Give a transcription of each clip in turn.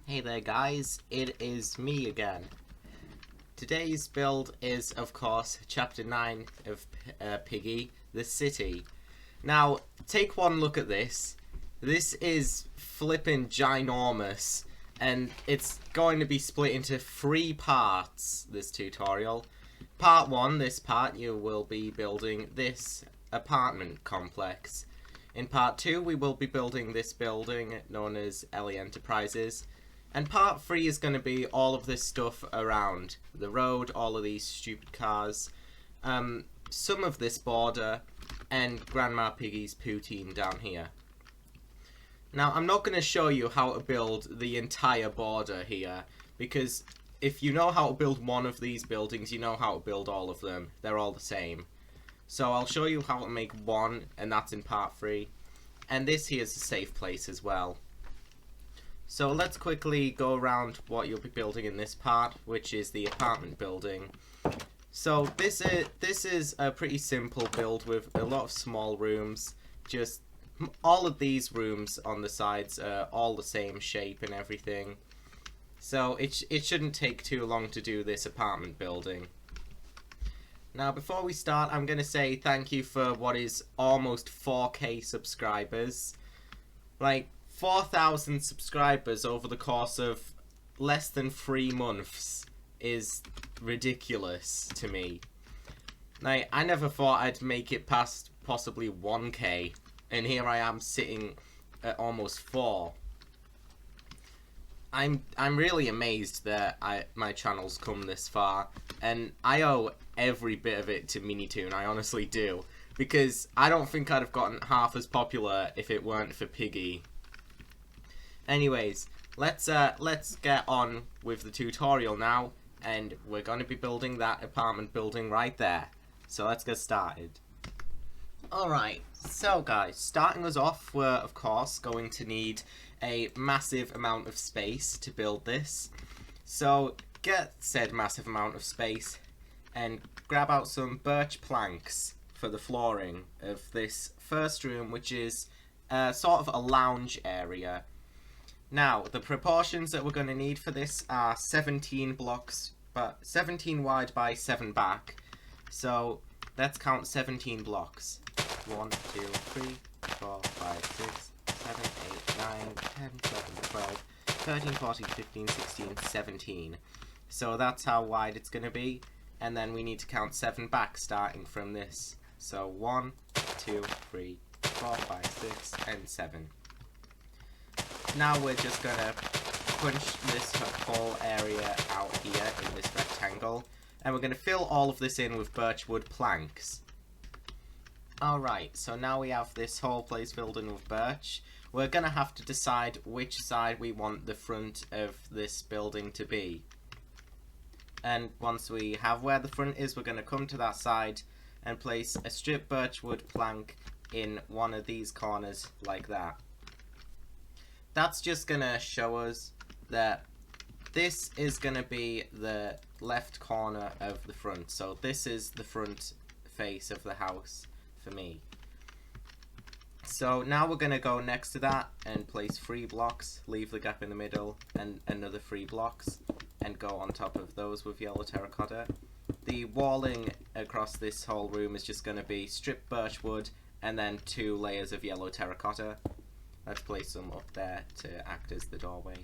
Hey there guys, it is me again. Today's build is of course chapter 9 of Piggy, the city. Now take one look at this. This is flippin' ginormous and it's going to be split into 3 parts, this tutorial. Part 1, this part, you will be building this apartment complex. In part 2 we will be building this building known as Ellie Enterprises. And part 3 is going to be all of this stuff around the road, all of these stupid cars, some of this border, and Grandma Piggy's poutine down here. Now, I'm not going to show you how to build the entire border here, because if you know how to build one of these buildings, you know how to build all of them. They're all the same. So I'll show you how to make one, and that's in part 3. And this here is a safe place as well. So let's quickly go around what you'll be building in this part, which is the apartment building. So this is a pretty simple build with a lot of small rooms. Just all of these rooms on the sides are all the same shape and everything. So it shouldn't take too long to do this apartment building. Now before we start, I'm going to say thank you for what is almost 4K subscribers. Like 4,000 subscribers over the course of less than 3 months is ridiculous to me. Like, I never thought I'd make it past possibly 1K, and here I am sitting at almost 4. I'm really amazed that my channel's come this far, and I owe every bit of it to MiniToon, I honestly do, because I don't think I'd have gotten half as popular if it weren't for Piggy. Anyways, let's get on with the tutorial now, and we're going to be building that apartment building right there. So let's get started. Alright, so guys, starting us off, we're of course going to need a massive amount of space to build this. So get said massive amount of space and grab out some birch planks for the flooring of this first room, which is sort of a lounge area. Now, the proportions that we're going to need for this are 17 blocks, but 17 wide by 7 back. So, let's count 17 blocks. 1, 2, 3, 4, 5, 6, 7, 8, 9, 10, 11, 12, 13, 14, 15, 16, 17. So that's how wide it's going to be. And then we need to count 7 back starting from this. So 1, 2, 3, 4, 5, 6, and 7. Now we're just going to punch this whole area out here in this rectangle, and we're going to fill all of this in with birchwood planks. Alright, so now we have this whole place filled in with birch. We're going to have to decide which side we want the front of this building to be. And once we have where the front is, we're going to come to that side and place a strip birchwood plank in one of these corners like that. That's just going to show us that this is going to be the left corner of the front. So this is the front face of the house for me. So now we're going to go next to that and place 3 blocks, leave the gap in the middle, and another 3 blocks, and go on top of those with yellow terracotta. The walling across this whole room is just going to be stripped birchwood and then 2 layers of yellow terracotta. Let's place them up there to act as the doorway.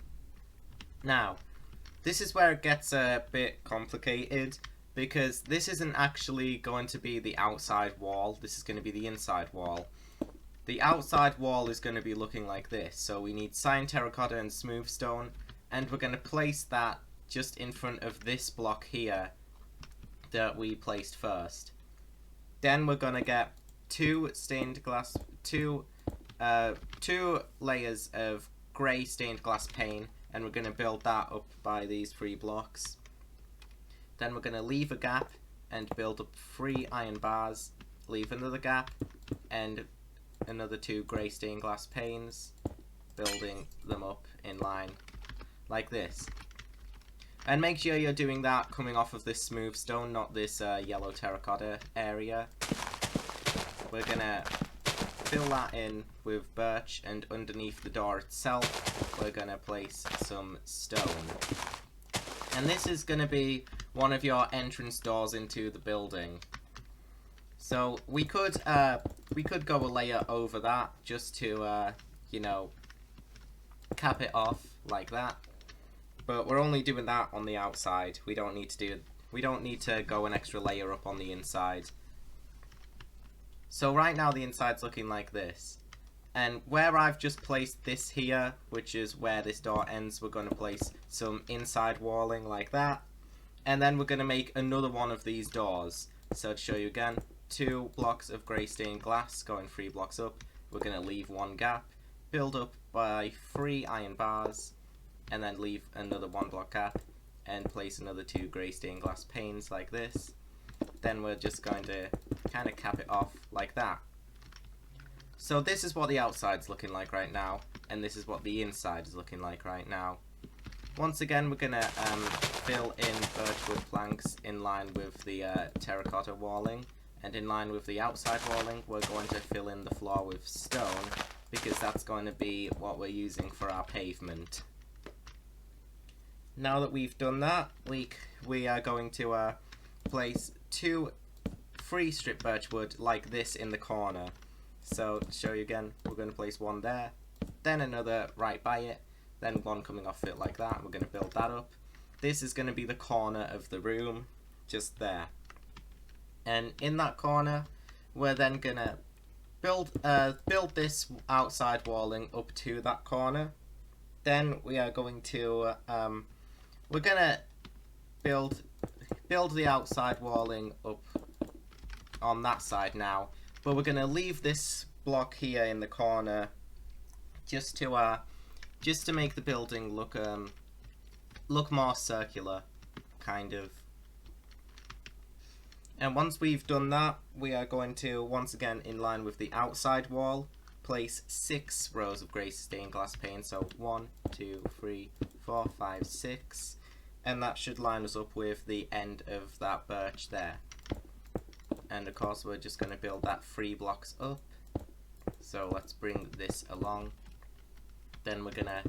Now, this is where it gets a bit complicated, because this isn't actually going to be the outside wall, this is going to be the inside wall. The outside wall is going to be looking like this, so we need cyan terracotta and smooth stone, and we're going to place that just in front of this block here that we placed first. Then we're going to get 2 layers of grey stained glass pane, and we're going to build that up by these 3 blocks. Then we're going to leave a gap and build up 3 iron bars, leave another gap, and another 2 grey stained glass panes, building them up in line like this. And make sure you're doing that coming off of this smooth stone, not this yellow terracotta area. We're going to fill that in with birch, and underneath the door itself we're going to place some stone. And this is going to be one of your entrance doors into the building. So we could go a layer over that just to you know, cap it off like that. But we're only doing that on the outside. We don't need to go an extra layer up on the inside. So right now the inside's looking like this. And where I've just placed this here, which is where this door ends, we're going to place some inside walling like that. And then we're going to make another one of these doors. So to show you again, 2 blocks of grey stained glass going 3 blocks up. We're going to leave 1 gap, build up by 3 iron bars, and then leave another 1 block gap, and place another 2 grey stained glass panes like this. Then we're just going to kind of cap it off like that. So this is what the outside's looking like right now, and this is what the inside is looking like right now. Once again, we're going to fill in birchwood planks in line with the terracotta walling, and in line with the outside walling, we're going to fill in the floor with stone, because that's going to be what we're using for our pavement. Now that we've done that, we are going to place 2 free strip birchwood like this in the corner. So to show you again, we're going to place 1 there, then another right by it, then 1 coming off it like that. We're going to build that up. This is going to be the corner of the room, just there. And in that corner, we're then going to build this outside walling up to that corner. Then we are going to we're going to build the outside walling up on that side now. But we're going to leave this block here in the corner just to make the building look more circular, kind of. And once we've done that, we are going to, once again, in line with the outside wall, place 6 rows of grey stained glass pane. So 1, 2, 3, 4, 5, 6. And that should line us up with the end of that birch there. And of course we're just going to build that 3 blocks up. So let's bring this along. Then we're going to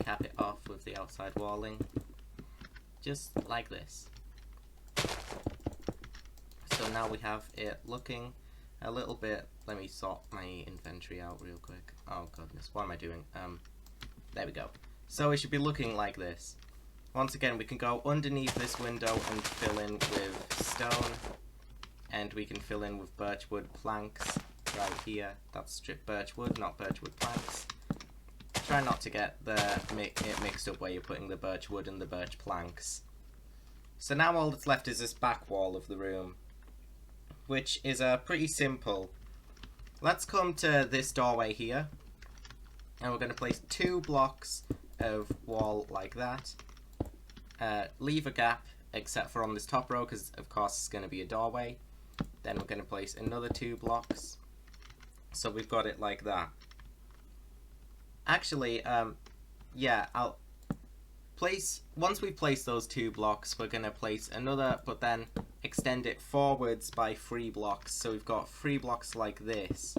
cap it off with the outside walling. Just like this. So now we have it looking a little bit, let me sort my inventory out real quick. Oh goodness, what am I doing? There we go. So it should be looking like this. Once again, we can go underneath this window and fill in with stone. And we can fill in with birchwood planks right here. That's stripped birchwood, not birchwood planks. Try not to get it mixed up where you're putting the birchwood and the birch planks. So now all that's left is this back wall of the room, which is pretty simple. Let's come to this doorway here, and we're going to place 2 blocks of wall like that. Leave a gap, except for on this top row, because of course it's going to be a doorway. Then we're going to place another 2 blocks. So we've got it like that. Actually, yeah, once we place those 2 blocks, we're going to place another, but then extend it forwards by 3 blocks. So we've got 3 blocks like this.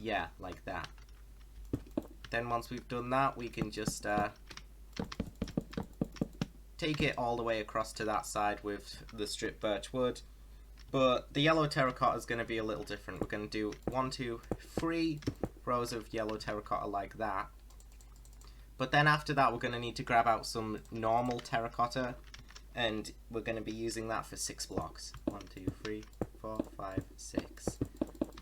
Yeah, like that. Then once we've done that, we can just take it all the way across to that side with the stripped birch wood. But the yellow terracotta is going to be a little different. We're going to do 1, 2, 3 rows of yellow terracotta like that. But then after that, we're going to need to grab out some normal terracotta, and we're going to be using that for 6 blocks. 1, 2, 3, 4, 5, 6.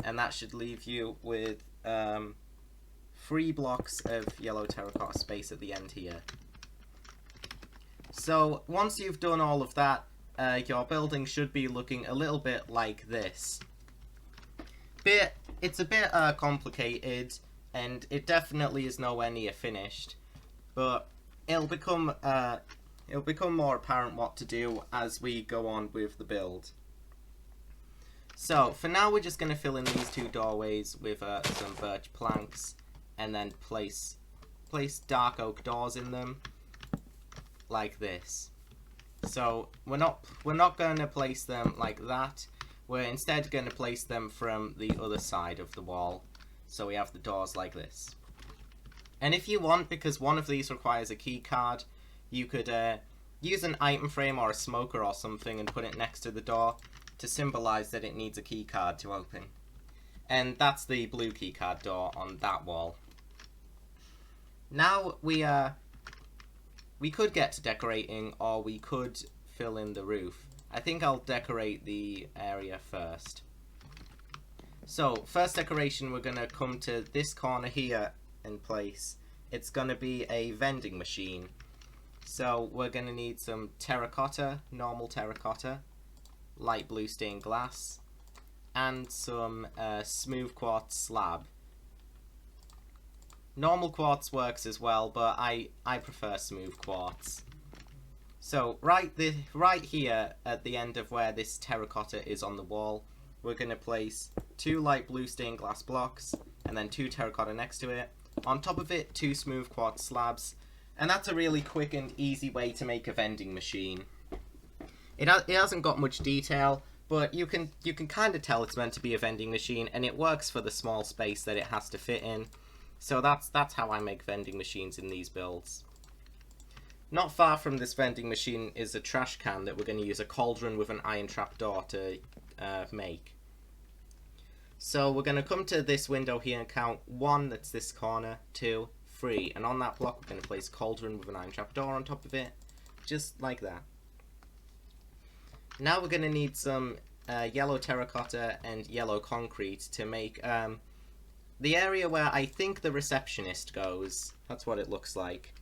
And that should leave you with 3 blocks of yellow terracotta space at the end here. So once you've done all of that, your building should be looking a little bit like this. It's a bit complicated, and it definitely is nowhere near finished. But it'll become more apparent what to do as we go on with the build. So for now, we're just going to fill in these 2 doorways with some birch planks, and then place dark oak doors in them, like this. So we're not going to place them like that. We're instead going to place them from the other side of the wall. So we have the doors like this. And if you want, because one of these requires a key card, you could use an item frame or a smoker or something and put it next to the door to symbolize that it needs a key card to open. And that's the blue key card door on that wall. Now we could get to decorating, or we could fill in the roof. I think I'll decorate the area first. So first decoration, we're going to come to this corner here and place. It's going to be a vending machine. So we're going to need some terracotta, normal terracotta, light blue stained glass, and some smooth quartz slab. Normal quartz works as well, but I prefer smooth quartz. So right here at the end of where this terracotta is on the wall, we're going to place 2 light blue stained glass blocks and then 2 terracotta next to it. On top of it, 2 smooth quartz slabs. And that's a really quick and easy way to make a vending machine. It hasn't got much detail, but you can kind of tell it's meant to be a vending machine, and it works for the small space that it has to fit in. So that's how I make vending machines in these builds. Not far from this vending machine is a trash can that we're going to use a cauldron with an iron trap door to make. So we're going to come to this window here and count 1, that's this corner, 2, 3, and on that block we're going to place a cauldron with an iron trap door on top of it, just like that. Now we're going to need some yellow terracotta and yellow concrete to make the area where I think the receptionist goes. That's what it looks like.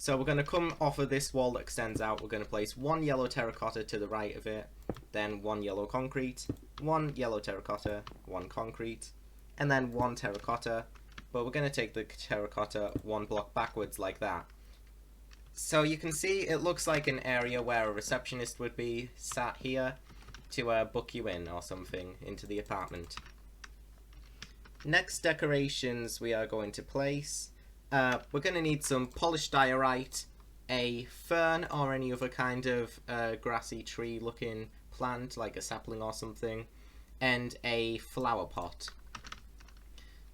So we're going to come off of this wall that extends out. We're going to place 1 yellow terracotta to the right of it, then 1 yellow concrete, 1 yellow terracotta, 1 concrete, and then 1 terracotta. But we're going to take the terracotta 1 block backwards like that. So you can see it looks like an area where a receptionist would be sat here to book you in or something into the apartment. Next decorations we are going to place. We're going to need some polished diorite, a fern or any other kind of grassy tree looking plant like a sapling or something, and a flower pot.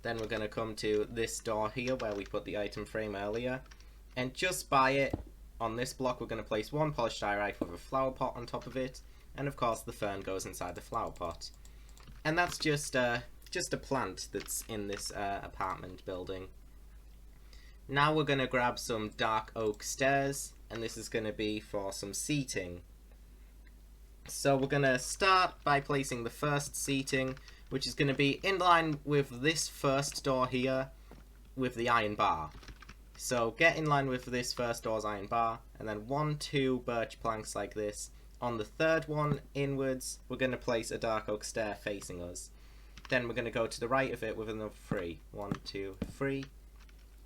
Then we're going to come to this door here where we put the item frame earlier, and just by it on this block we're going to place 1 polished diorite with a flower pot on top of it, and of course the fern goes inside the flower pot. And that's just a plant that's in this apartment building. Now we're going to grab some dark oak stairs, and this is going to be for some seating. So we're going to start by placing the first seating, which is going to be in line with this first door here with the iron bar. So get in line with this first door's iron bar, and then 1, 2 birch planks like this. On the third one inwards, we're going to place a dark oak stair facing us. Then we're going to go to the right of it with another 3. 1, 2, 3.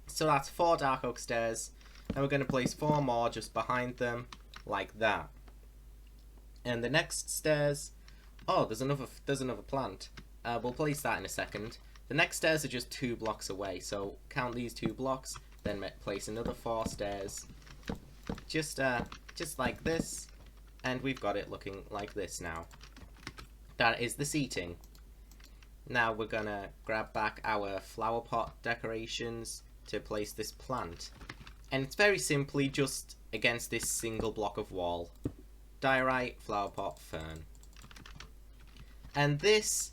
So that's 4 dark oak stairs, and we're going to place 4 more just behind them, like that. And the next stairs, oh, there's another plant. We'll place that in a second. The next stairs are just 2 blocks away, so count these 2 blocks, then place another 4 stairs, just like this, and we've got it looking like this now. That is the seating. Now we're gonna grab back our flower pot decorations to place this plant, and it's very simply just against this single block of wall. Diorite, flower pot, fern. And this,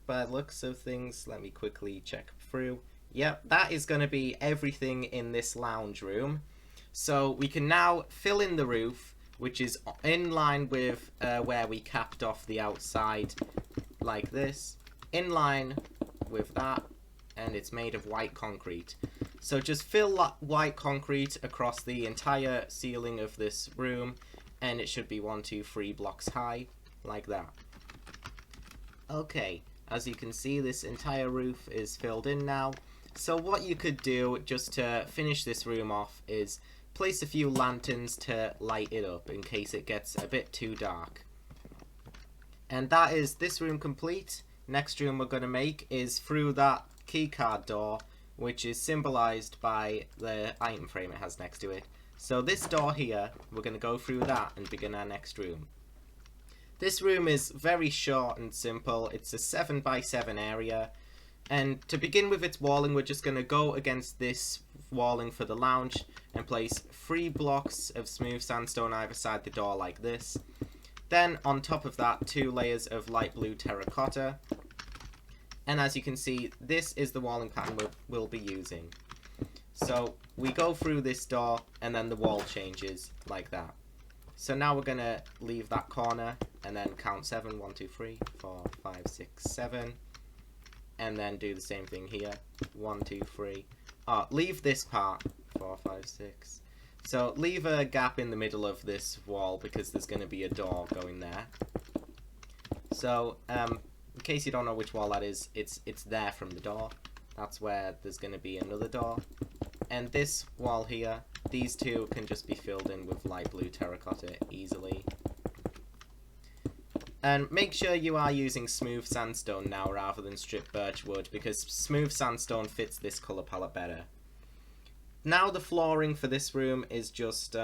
by the looks of things, let me quickly check through. Yep, that is going to be everything in this lounge room. So we can now fill in the roof, which is in line with where we capped off the outside, like this. In line with that, and it's made of white concrete. So just fill that white concrete across the entire ceiling of this room, and it should be 1, 2, 3 blocks high, like that. Okay, as you can see, this entire roof is filled in now. So what you could do just to finish this room off is place a few lanterns to light it up in case it gets a bit too dark. And that is this room complete. Next room we're going to make is through that keycard door, which is symbolized by the item frame it has next to it. So this door here, we're going to go through that and begin our next room. This room is very short and simple. It's a 7 by 7 area. And to begin with its walling, we're just going to go against this walling for the lounge and place 3 blocks of smooth sandstone either side the door like this. Then on top of that, 2 layers of light blue terracotta. And as you can see, this is the walling pattern we'll be using. So we go through this door and then the wall changes like that. So now we're going to leave that corner and then count 7. 1, 2, 3, 4, 5, 6, 7. And then do the same thing here. 1, 2, 3. Leave this part. 4, 5, 6. So leave a gap in the middle of this wall because there's going to be a door going there. So in case you don't know which wall that is, it's there from the door. That's where there's going to be another door. And this wall here, these two can just be filled in with light blue terracotta easily. And make sure you are using smooth sandstone now rather than stripped birch wood, because smooth sandstone fits this colour palette better. Now the flooring for this room is just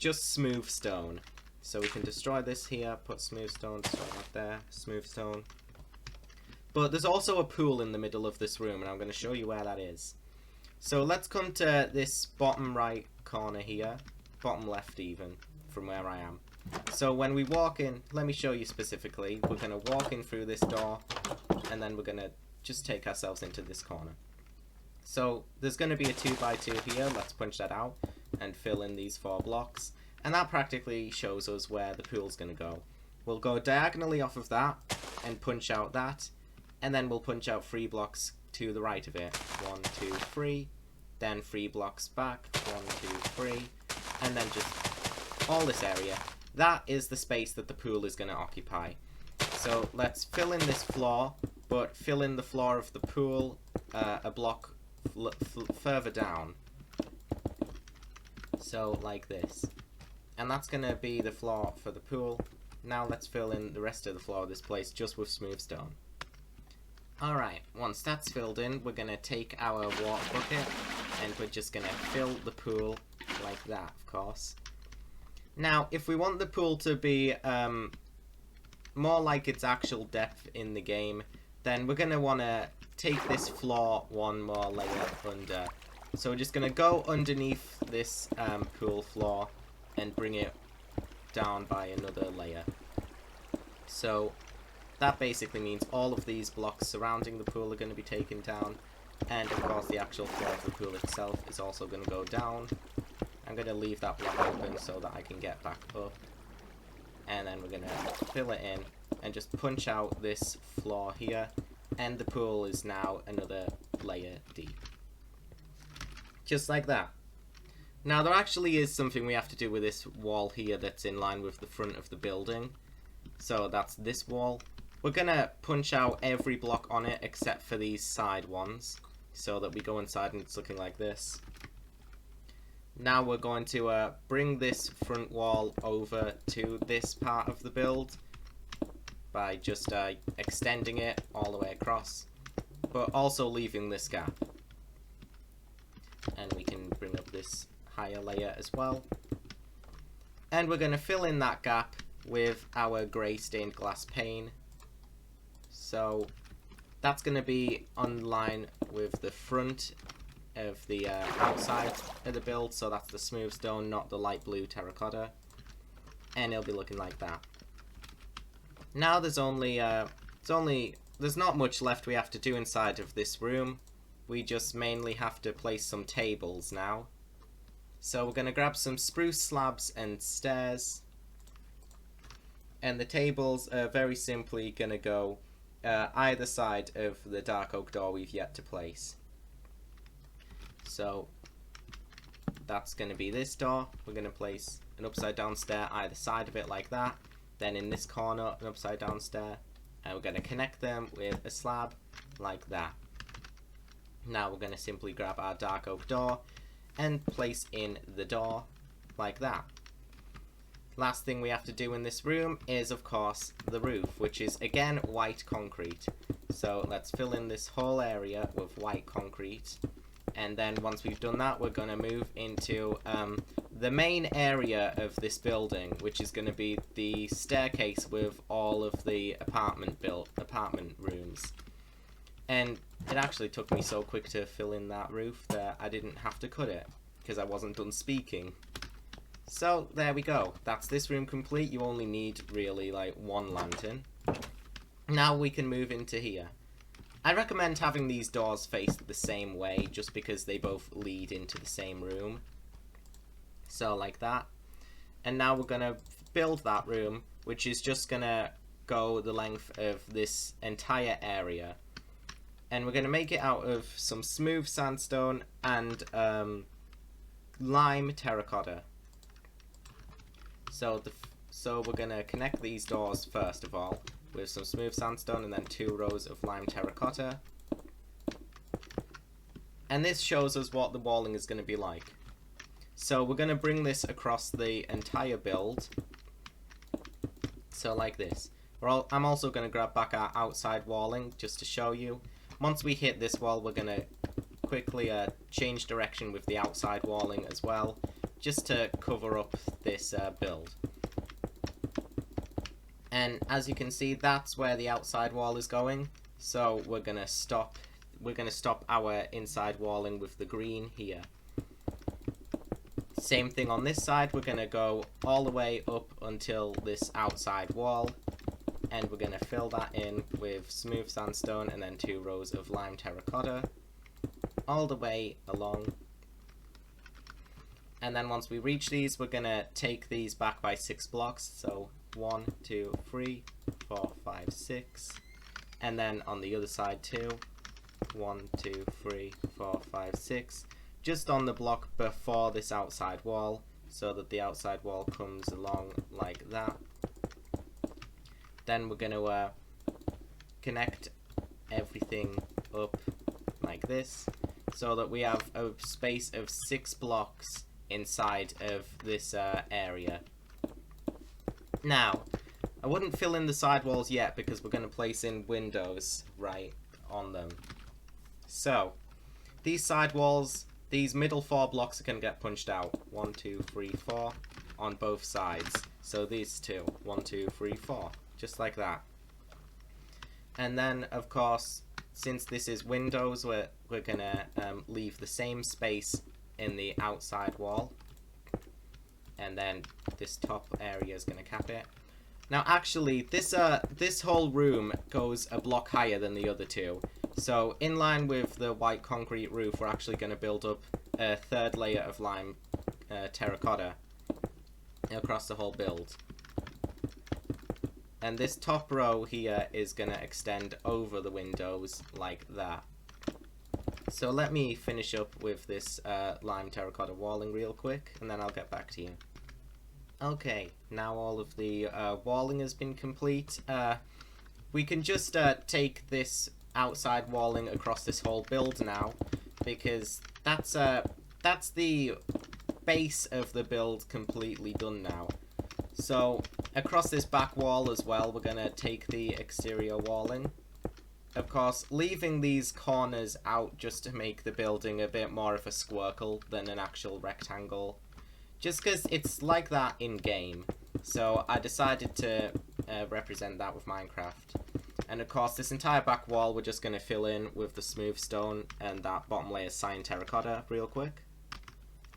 smooth stone. So we can destroy this here, put smooth stone, destroy that there, smooth stone. But there's also a pool in the middle of this room, and I'm going to show you where that is. So let's come to this bottom right corner here, bottom left even, from where I am. So when we walk in, let me show you specifically, we're going to walk in through this door, and then we're going to just take ourselves into this corner. So there's going to be a 2x2 here, let's punch that out, and fill in these 4 blocks, and that practically shows us where the pool's going to go. We'll go diagonally off of that, and punch out that, and then we'll punch out 3 blocks to the right of it. 1, 2, 3, then 3 blocks back, 1, 2, 3, and then just all this area. That is the space that the pool is going to occupy. So let's fill in this floor, but fill in the floor of the pool a block further down. So like this. And that's going to be the floor for the pool. Now let's fill in the rest of the floor of this place just with smooth stone. Alright, once that's filled in, we're going to take our water bucket and we're just going to fill the pool like that, of course. Now, if we want the pool to be more like its actual depth in the game, then we're going to want to take this floor 1 more layer under. So we're just going to go underneath this pool floor and bring it down by another layer. So that basically means all of these blocks surrounding the pool are going to be taken down, and of course the actual floor of the pool itself is also going to go down. I'm going to leave that block open so that I can get back up, and then we're going to fill it in and just punch out this floor here, and the pool is now another layer deep. Just like that. Now there actually is something we have to do with this wall here that's in line with the front of the building. So that's this wall. We're going to punch out every block on it except for these side ones, so that we go inside and it's looking like this. Now we're going to bring this front wall over to this part of the build by just extending it all the way across, but also leaving this gap. And we can bring up this higher layer as well. And we're going to fill in that gap with our grey stained glass pane. So that's going to be on line with the front of the outside of the build, so that's the smooth stone, not the light blue terracotta, and it'll be looking like that. Now there's not much left we have to do inside of this room. We just mainly have to place some tables now. So we're going to grab some spruce slabs and stairs, and the tables are very simply going to go either side of the dark oak door we've yet to place. So that's going to be this door. We're going to place an upside down stair either side of it like that. Then in this corner, an upside down stair. And we're going to connect them with a slab like that. Now we're going to simply grab our dark oak door and place in the door like that. Last thing we have to do in this room is, of course, the roof, which is again white concrete. So let's fill in this whole area with white concrete. And then once we've done that, we're going to move into the main area of this building, which is going to be the staircase with all of the apartment rooms. And it actually took me so quick to fill in that roof that I didn't have to cut it, because I wasn't done speaking. So, there we go. That's this room complete. You only need, really, like, one lantern. Now we can move into here. I recommend having these doors face the same way, just because they both lead into the same room. So, like that. And now we're going to build that room, which is just going to go the length of this entire area. And we're going to make it out of some smooth sandstone and lime terracotta. So we're going to connect these doors first of all with some smooth sandstone and then 2 rows of lime terracotta. And this shows us what the walling is going to be like. So we're going to bring this across the entire build. So like this. I'm also going to grab back our outside walling just to show you. Once we hit this wall, we're going to quickly change direction with the outside walling as well, just to cover up this build. And as you can see, that's where the outside wall is going. So we're going to stop our inside walling with the green here. Same thing on this side. We're going to go all the way up until this outside wall. And we're going to fill that in with smooth sandstone and then 2 rows of lime terracotta all the way along. And then once we reach these, we're going to take these back by 6 blocks. So 1, 2, 3, 4, 5, 6. And then on the other side too. 1, 2, 3, 4, 5, 6. Just on the block before this outside wall, so that the outside wall comes along like that. Then we're going to connect everything up like this, so that we have a space of 6 blocks inside of this area. Now, I wouldn't fill in the side walls yet because we're going to place in windows right on them. So, these side walls, these middle 4 blocks are going to get punched out. 1, 2, 3, 4 on both sides. So these 2. 1, 2, 3, 4. Just like that. And then, of course, since this is windows, we're going to leave the same space in the outside wall. And then this top area is going to cap it. Now, actually, this whole room goes a block higher than the other 2. So, in line with the white concrete roof, we're actually going to build up a 3rd layer of lime terracotta across the whole build. And this top row here is going to extend over the windows like that. So let me finish up with this lime terracotta walling real quick, and then I'll get back to you. Okay, now all of the walling has been complete. We can just take this outside walling across this whole build now, because that's the base of the build completely done now. So across this back wall as well, we're going to take the exterior walling. Of course, leaving these corners out just to make the building a bit more of a squircle than an actual rectangle. Just because it's like that in-game. So I decided to represent that with Minecraft. And of course, this entire back wall we're just going to fill in with the smooth stone and that bottom layer cyan terracotta real quick.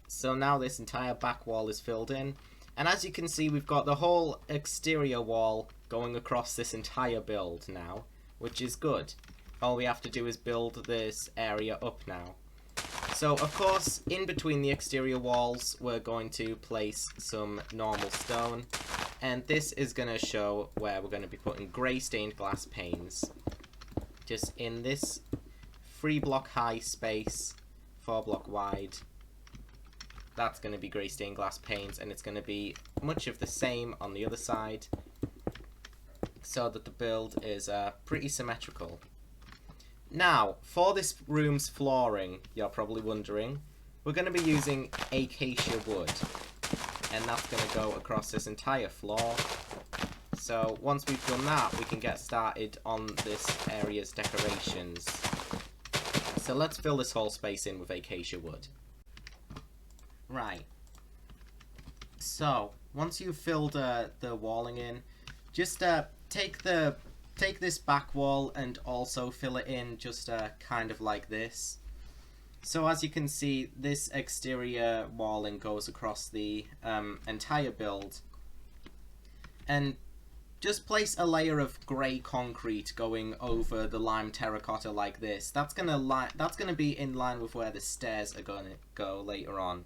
So now this entire back wall is filled in. And as you can see, we've got the whole exterior wall going across this entire build now, which is good. All we have to do is build this area up now. So, of course, in between the exterior walls, we're going to place some normal stone. And this is going to show where we're going to be putting grey stained glass panes. Just in this 3 block high space, 4 block wide. That's going to be grey stained glass panes, and it's going to be much of the same on the other side, so that the build is pretty symmetrical. Now, for this room's flooring, you're probably wondering, we're going to be using acacia wood, and that's going to go across this entire floor. So once we've done that, we can get started on this area's decorations. So let's fill this whole space in with acacia wood. Right. So, once you've filled the walling in, just take the take this back wall and also fill it in just kind of like this. So as you can see, this exterior walling goes across the entire build. And just place a layer of grey concrete going over the lime terracotta like this. That's gonna be in line with where the stairs are gonna go later on.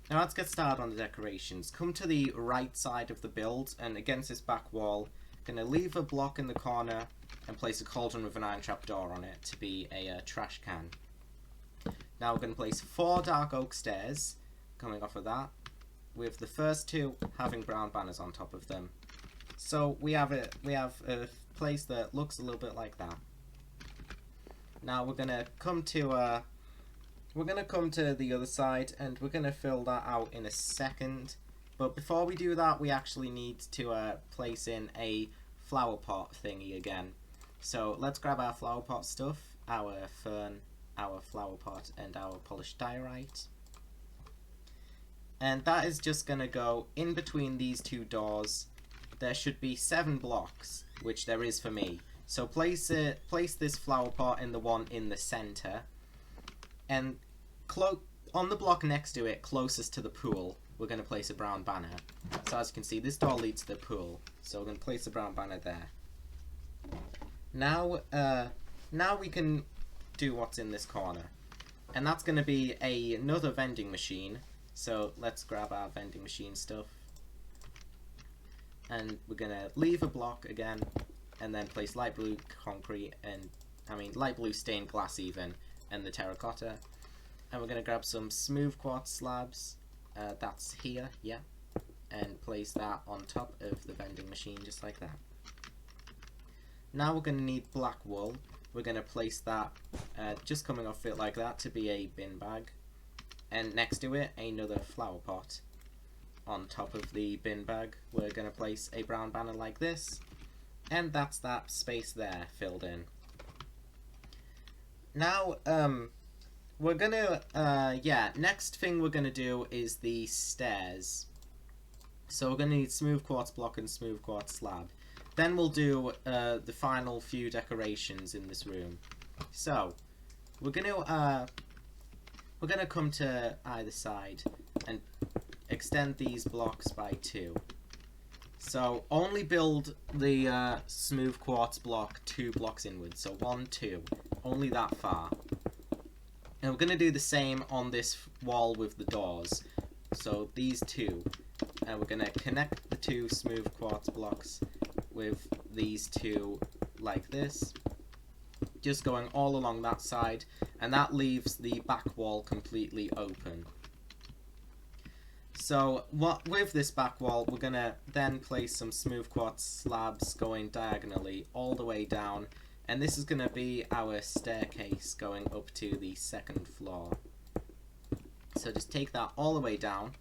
Now let's get started on the decorations. Come to the right side of the build, and against this back wall, gonna leave a block in the corner and place a cauldron with an iron trapdoor on it to be a trash can. Now we're going to place 4 dark oak stairs coming off of that, with the first 2 having brown banners on top of them. So we have a place that looks a little bit like that. Now we're going to come to the other side, and we're going to fill that out in a second. But before we do that, we actually need to place in a flower pot thingy again. So let's grab our flower pot stuff, our fern, our flower pot, and our polished diorite. And that is just going to go in between these 2 doors. There should be 7 blocks, which there is for me. So place this flower pot in the one in the center, and on the block next to it, closest to the pool, we're going to place a brown banner. So as you can see, this door leads to the pool, so we're going to place a brown banner there. Now we can do what's in this corner, and that's going to be another vending machine. So let's grab our vending machine stuff, and we're going to leave a block again, and then place light blue concrete, and light blue stained glass even, and the terracotta. And we're going to grab some smooth quartz slabs, that's here, yeah, and place that on top of the vending machine just like that. Now we're going to need black wool. We're going to place that just coming off it like that to be a bin bag, and next to it another flower pot. On top of the bin bag we're going to place a brown banner like this, and that's that space there filled in. Now we're going to next thing we're going to do is the stairs. So we're going to need smooth quartz block and smooth quartz slab. Then we'll do the final few decorations in this room. So we're gonna come to either side and extend these blocks by 2. So only build the smooth quartz block 2 blocks inwards. So 1, 2, only that far. And we're gonna do the same on this wall with the doors. So these 2, and we're gonna connect the 2 smooth quartz blocks with these 2 like this, just going all along that side, and that leaves the back wall completely open. So with this back wall, we're gonna then place some smooth quartz slabs going diagonally all the way down, and this is gonna be our staircase going up to the 2nd floor. So just take that all the way down,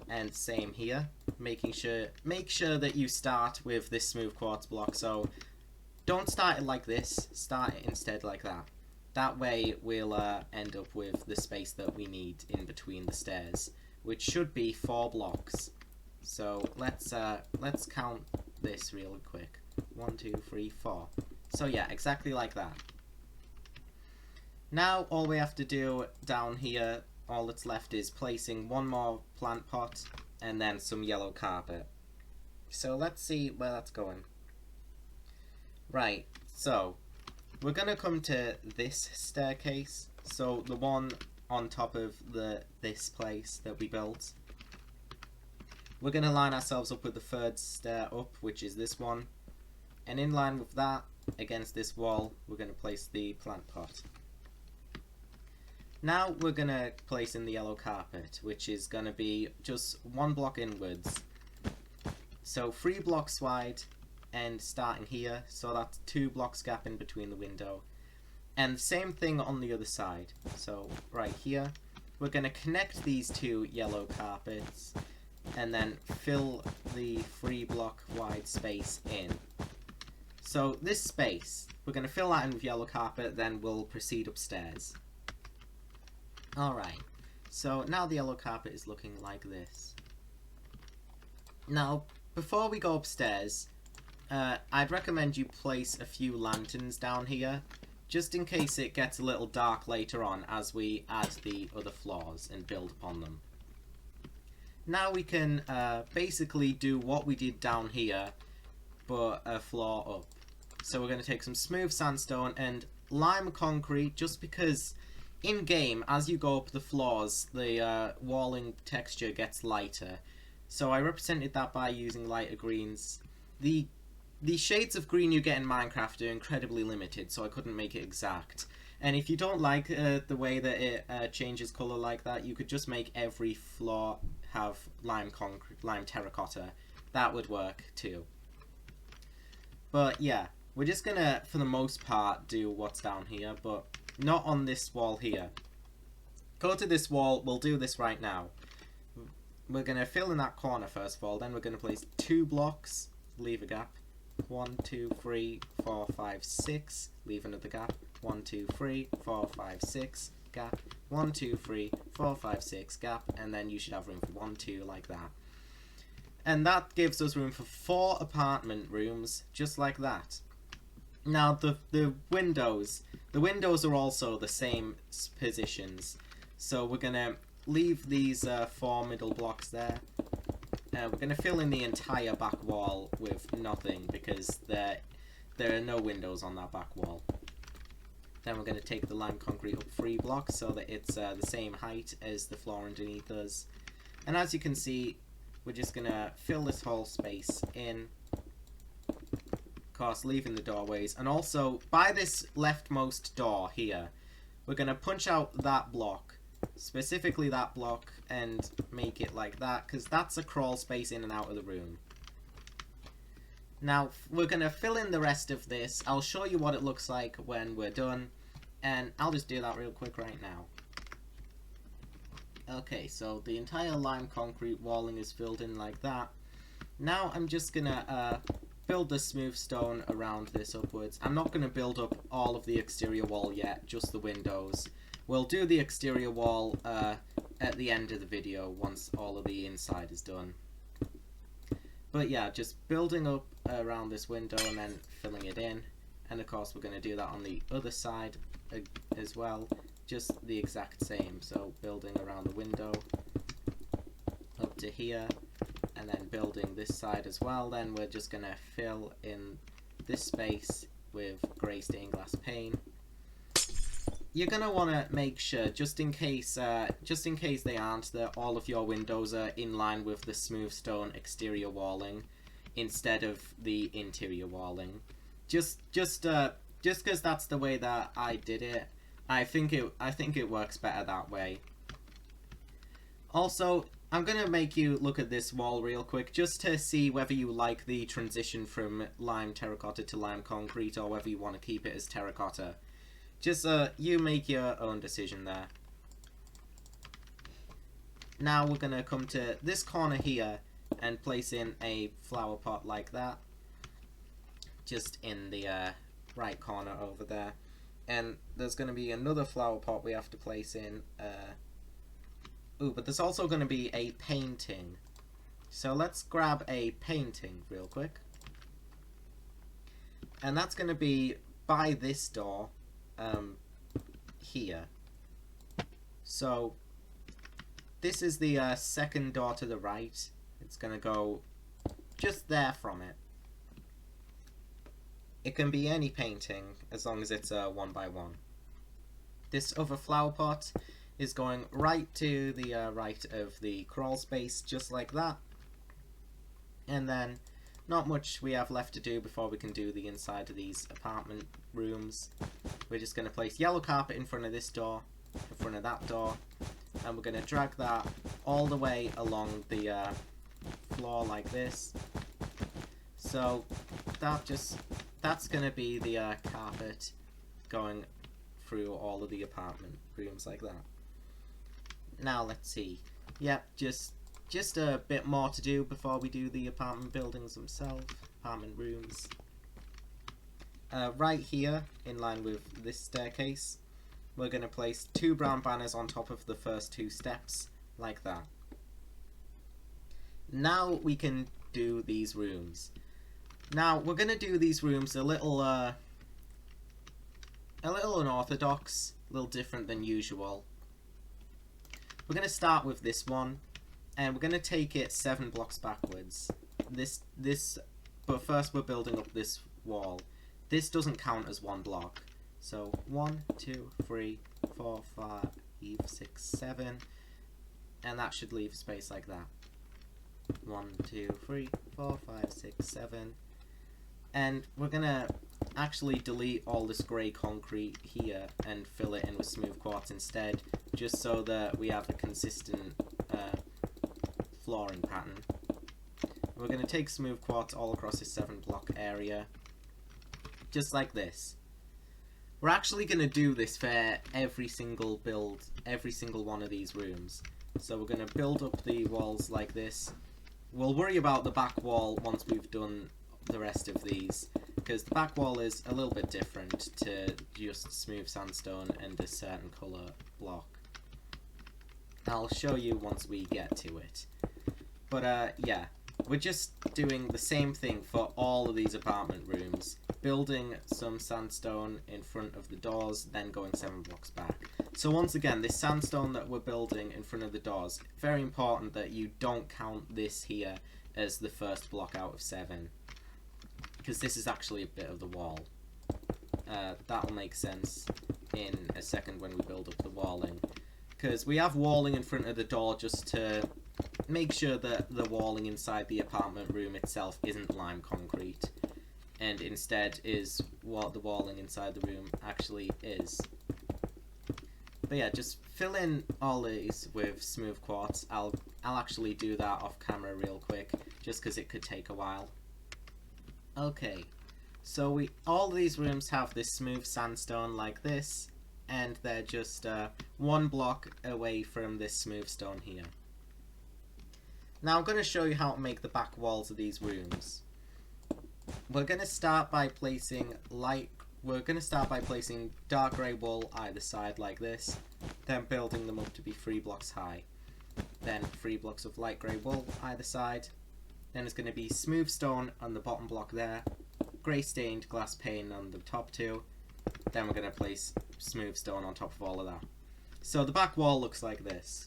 and same here, make sure that you start with this smooth quartz block. So don't start it like this, start it instead like that. That way we'll end up with the space that we need in between the stairs, which should be 4 blocks. So let's count this real quick. 1, 2, 3, 4. So yeah, exactly like that. Now all we have to do down here, all that's left is placing 1 more plant pot and then some yellow carpet. So let's see where that's going. Right, so we're gonna come to this staircase, so the one on top of this place that we built. We're gonna line ourselves up with the 3rd stair up, which is this one, and in line with that, against this wall, we're gonna place the plant pot. Now we're going to place in the yellow carpet, which is going to be just 1 block inwards. So 3 blocks wide and starting here, so that's 2 blocks gap in between the window. And the same thing on the other side. So right here, we're going to connect these 2 yellow carpets and then fill the 3 block wide space in. So this space, we're going to fill that in with yellow carpet, then we'll proceed upstairs. Alright, so now the yellow carpet is looking like this. Now, before we go upstairs, I'd recommend you place a few lanterns down here, just in case it gets a little dark later on as we add the other floors and build upon them. Now we can basically do what we did down here, but a floor up. So we're going to take some smooth sandstone and lime concrete, just because in game, as you go up the floors, the walling texture gets lighter. So I represented that by using lighter greens. The shades of green you get in Minecraft are incredibly limited, so I couldn't make it exact. And if you don't like the way that it changes colour like that, you could just make every floor have lime terracotta. That would work too. But yeah, we're just gonna, for the most part, do what's down here, but not on this wall here. Go to this wall, we'll do this right now. We're gonna fill in that corner first of all, then we're gonna place 2 blocks, leave a gap. 1, 2, 3, 4, 5, 6, leave another gap. 1, 2, 3, 4, 5, 6, gap. 1, 2, 3, 4, 5, 6, gap, and then you should have room for 1, 2, like that. And that gives us room for 4 apartment rooms, just like that. Now the windows are also the same positions, so we're gonna leave these 4 middle blocks there. We're gonna fill in the entire back wall with nothing because there are no windows on that back wall. Then we're gonna take the lime concrete up 3 blocks so that it's the same height as the floor underneath us. And as you can see, we're just gonna fill this whole space in. Of course, leaving the doorways, and also by this leftmost door here, we're gonna punch out that block, specifically that block, and make it like that, because that's a crawl space in and out of the room. Now we're gonna fill in the rest of this. I'll show you what it looks like when we're done, and I'll just do that real quick right now. Okay, so the entire lime concrete walling is filled in like that. Now I'm just gonna build the smooth stone around this upwards. I'm not gonna build up all of the exterior wall yet, just the windows. We'll do the exterior wall at the end of the video once all of the inside is done. But yeah, just building up around this window and then filling it in. And of course we're going to do that on the other side as well, just the exact same. So building around the window up to here, and then building this side as well. Then we're just going to fill in this space with grey stained glass pane. You're gonna want to make sure, just in case they aren't, that all of your windows are in line with the smooth stone exterior walling instead of the interior walling. Just because that's the way that I did it. I think it works better that way. Also, I'm gonna make you look at this wall real quick just to see whether you like the transition from lime terracotta to lime concrete, or whether you want to keep it as terracotta. Just you make your own decision there. Now we're gonna come to this corner here and place in a flower pot like that, just in the right corner over there. And there's gonna be another flower pot we have to place in. Ooh, but there's also gonna be a painting. So let's grab a painting real quick. And that's gonna be by this door. Here. So this is the second door to the right. It's gonna go just there from it. It can be any painting as long as it's 1 by 1. This other flower pot is going right to the right of the crawl space, just like that. And then not much we have left to do before we can do the inside of these apartment rooms. We're just going to place yellow carpet in front of this door, in front of that door, and we're going to drag that all the way along the floor like this. So that's going to be the carpet going through all of the apartment rooms like that. Now let's see. Yep, just a bit more to do before we do the apartment buildings themselves, apartment rooms. Right here, in line with this staircase, we're going to place 2 brown banners on top of the first 2 steps, like that. Now we can do these rooms. Now we're gonna do these rooms a little unorthodox, a little different than usual. We're gonna start with this one, and we're gonna take it 7 blocks backwards. But first we're building up this wall. This doesn't count as 1 block. So 1, 2, 3, 4, 5, 6, 7, and that should leave space like that. 1, 2, 3, 4, 5, 6, 7. And we're gonna actually delete all this grey concrete here and fill it in with smooth quartz instead, just so that we have a consistent flooring pattern. We're gonna take smooth quartz all across this 7 block area, just like this. We're actually gonna do this for every single build, every single one of these rooms. So we're gonna build up the walls like this. We'll worry about the back wall once we've done the rest of these, because the back wall is a little bit different to just smooth sandstone and a certain colour block. I'll show you once we get to it. But yeah, we're just doing the same thing for all of these apartment rooms, building some sandstone in front of the doors, then going 7 blocks back. So once again, this sandstone that we're building in front of the doors, very important that you don't count this here as the first block out of 7, because this is actually a bit of the wall. That'll make sense in a second when we build up the walling, because we have walling in front of the door just to make sure that the walling inside the apartment room itself isn't lime concrete, and instead is what the walling inside the room actually is. But yeah, just fill in all these with smooth quartz. I'll actually do that off camera real quick, just because it could take a while. Okay, so all these rooms have this smooth sandstone like this, and they're just 1 block away from this smooth stone here. Now I'm going to show you how to make the back walls of these rooms. We're going to start by placing dark grey wool either side like this, then building them up to be 3 blocks high. Then 3 blocks of light grey wool either side. Then it's going to be smooth stone on the bottom block there, grey stained glass pane on the top 2. Then we're going to place smooth stone on top of all of that. So the back wall looks like this.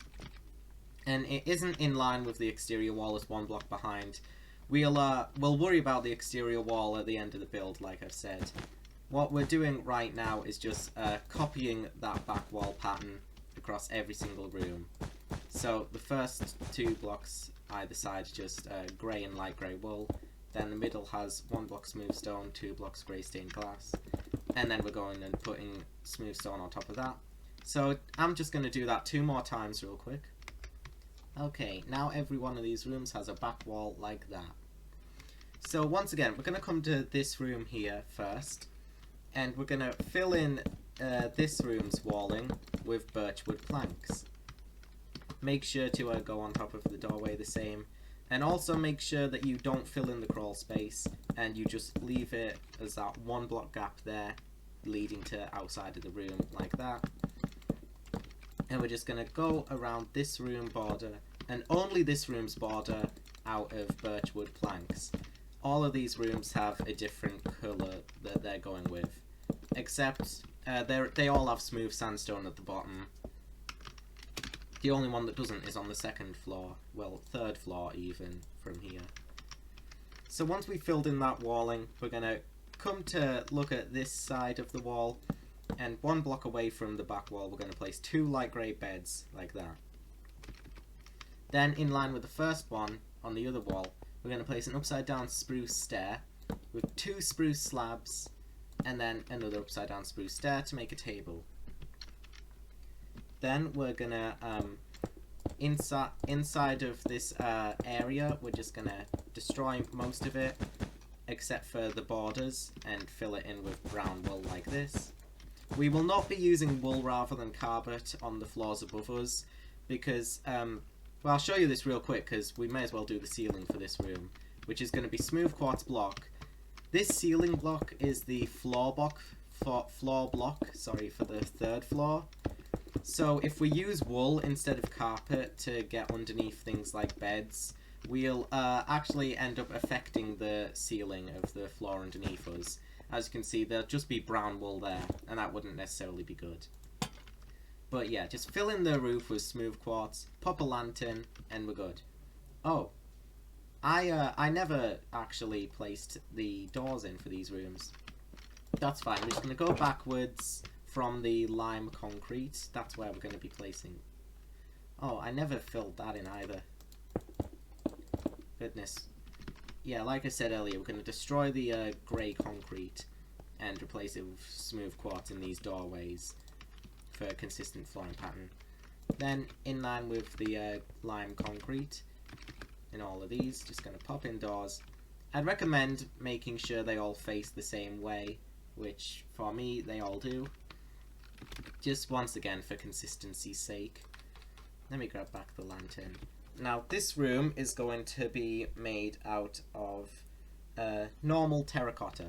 And it isn't in line with the exterior wall, as 1 block behind. We'll worry about the exterior wall at the end of the build, like I've said. What we're doing right now is just copying that back wall pattern across every single room. So the first 2 blocks either side just grey and light grey wool. Then the middle has 1 block smooth stone, 2 blocks grey stained glass. And then we're going and putting smooth stone on top of that. So I'm just going to do that 2 more times real quick. Okay, now every one of these rooms has a back wall like that. So once again, we're going to come to this room here first, and we're going to fill in this room's walling with birchwood planks. Make sure to go on top of the doorway the same, and also make sure that you don't fill in the crawl space, and you just leave it as that 1 block gap there, leading to outside of the room like that. And we're just going to go around this room border, and only this room's border, out of birchwood planks. All of these rooms have a different colour that they're going with, except they all have smooth sandstone at the bottom. The only one that doesn't is on the 2nd floor, well, 3rd floor even, from here. So once we've filled in that walling, we're going to come to look at this side of the wall, and 1 block away from the back wall we're going to place 2 light grey beds, like that. Then, in line with the first one, on the other wall, we're going to place an upside down spruce stair, with 2 spruce slabs, and then another upside down spruce stair to make a table. Then we're going to, inside of this area, we're just going to destroy most of it, except for the borders, and fill it in with brown wool like this. We will not be using wool rather than carpet on the floors above us, because, well, I'll show you this real quick, because we may as well do the ceiling for this room, which is going to be smooth quartz block. This ceiling block is the floor block for the 3rd floor. So if we use wool instead of carpet to get underneath things like beds, we'll actually end up affecting the ceiling of the floor underneath us. As you can see, there'll just be brown wool there, and that wouldn't necessarily be good. But yeah, just fill in the roof with smooth quartz, pop a lantern, and we're good. Oh, I never actually placed the doors in for these rooms. That's fine, we're just going to go backwards from the lime concrete. That's where we're going to be placing. Oh, I never filled that in either. Goodness. Yeah, like I said earlier, we're going to destroy the grey concrete and replace it with smooth quartz in these doorways for a consistent flooring pattern. Then, in line with the lime concrete, in all of these, just going to pop in doors. I'd recommend making sure they all face the same way, which, for me, they all do. Just once again, for consistency's sake. Let me grab back the lantern. Now, this room is going to be made out of normal terracotta.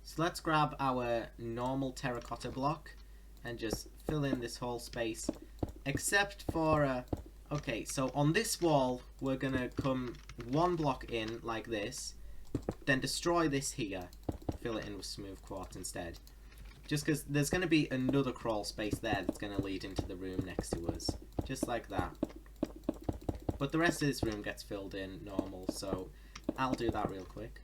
So let's grab our normal terracotta block and just fill in this whole space, except for okay, so on this wall we're gonna come one block in like this, then destroy this here, fill it in with smooth quartz instead, just because there's gonna be another crawl space there that's gonna lead into the room next to us, just like that. But the rest of this room gets filled in normal, so I'll do that real quick.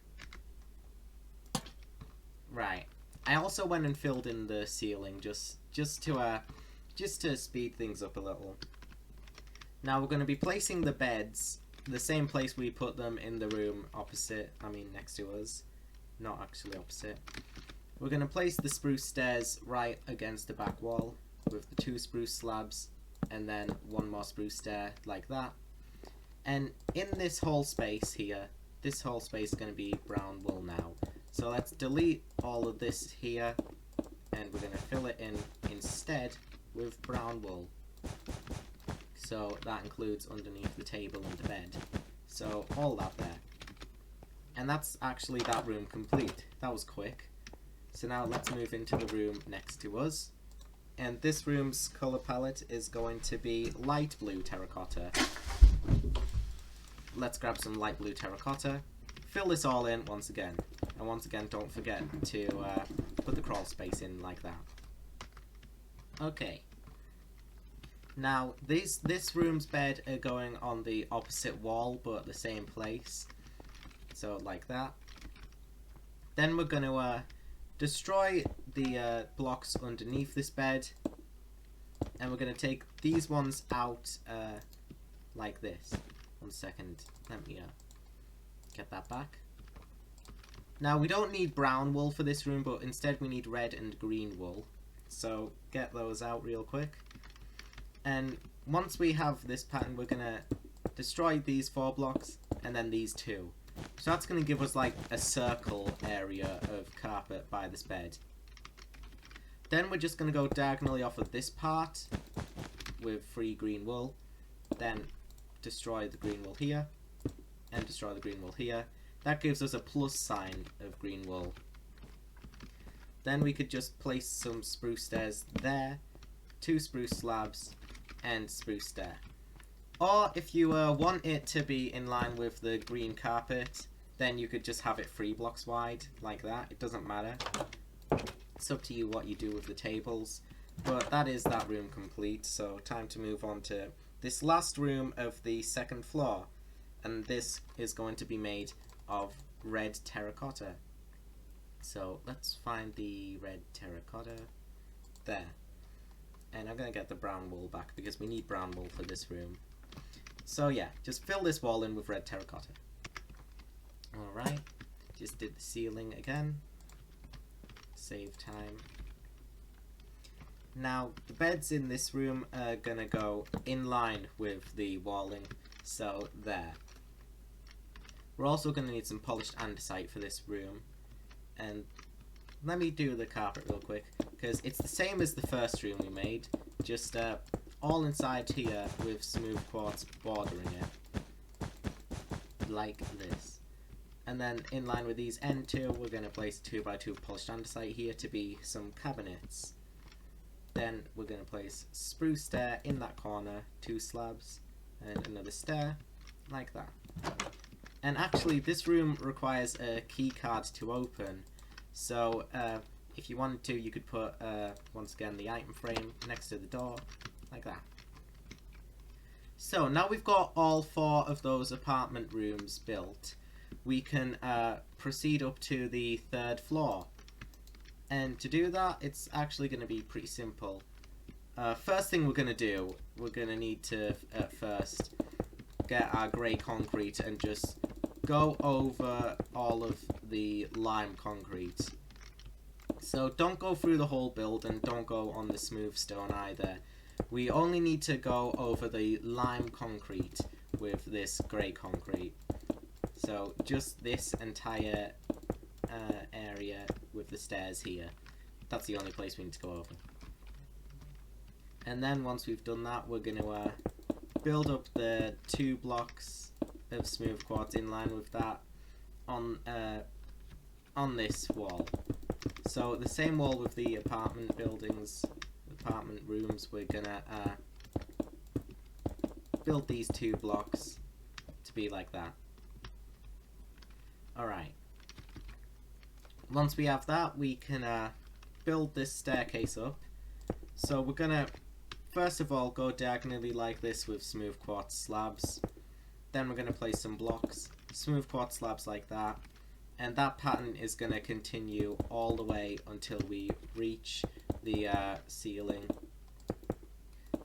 Right. I also went and filled in the ceiling just to speed things up a little. Now we're going to be placing the beds the same place we put them in the room next to us. Not actually opposite. We're going to place the spruce stairs right against the back wall with the 2 spruce slabs and then 1 more spruce stair like that. And in this whole space here, this whole space is going to be brown wool now. So let's delete all of this here, and we're going to fill it in instead with brown wool. So that includes underneath the table and the bed. So all that there. And that's actually that room complete. That was quick. So now let's move into the room next to us. And this room's colour palette is going to be light blue terracotta. Let's grab some light blue terracotta, fill this all in once again, and once again don't forget to put the crawl space in like that. Okay. Now this room's bed are going on the opposite wall but the same place, so like that. Then we're going to destroy the blocks underneath this bed, and we're going to take these ones out like this. 1 second, let me get that back. Now we don't need brown wool for this room, but instead we need red and green wool. So get those out real quick. And once we have this pattern, we're gonna destroy these 4 blocks and then these 2. So that's gonna give us like a circle area of carpet by this bed. Then we're just gonna go diagonally off of this part with 3 green wool. Then destroy the green wool here, and destroy the green wool here. That gives us a plus sign of green wool. Then we could just place some spruce stairs there, 2 spruce slabs, and spruce stair. Or if you want it to be in line with the green carpet, then you could just have it 3 blocks wide, like that. It doesn't matter. It's up to you what you do with the tables. But that is that room complete, so time to move on to this last room of the 2nd floor, and this is going to be made of red terracotta. So let's find the red terracotta there, and I'm going to get the brown wool back because we need brown wool for this room. So yeah, just fill this wall in with red terracotta. Alright, just did the ceiling again, save time. Now, the beds in this room are going to go in line with the walling, so there. We're also going to need some polished andesite for this room. And let me do the carpet real quick, because it's the same as the first room we made, just all inside here with smooth quartz bordering it. Like this. And then in line with these end 2, we're going to place 2x2 polished andesite here to be some cabinets. Then we're going to place spruce stair in that corner, 2 slabs, and another stair. like that. And actually, this room requires a key card to open. So if you wanted to, you could put, once again, the item frame next to the door, like that. So now we've got all 4 of those apartment rooms built, we can proceed up to the 3rd floor. And to do that, it's actually going to be pretty simple. First thing we're going to do, we're going to need to, at first, get our grey concrete and just go over all of the lime concrete. So don't go through the whole build and don't go on the smooth stone either. We only need to go over the lime concrete with this grey concrete. So just this entire area with the stairs here. That's the only place we need to go over. And then once we've done that, we're going to build up the 2 blocks of smooth quartz in line with that on this wall. So the same wall with the apartment buildings, apartment rooms, we're gonna build these 2 blocks to be like that. Alright. Once we have that, we can build this staircase up. So we're gonna first of all go diagonally like this with smooth quartz slabs. Then we're gonna place some blocks, smooth quartz slabs like that. And that pattern is going to continue all the way until we reach the ceiling.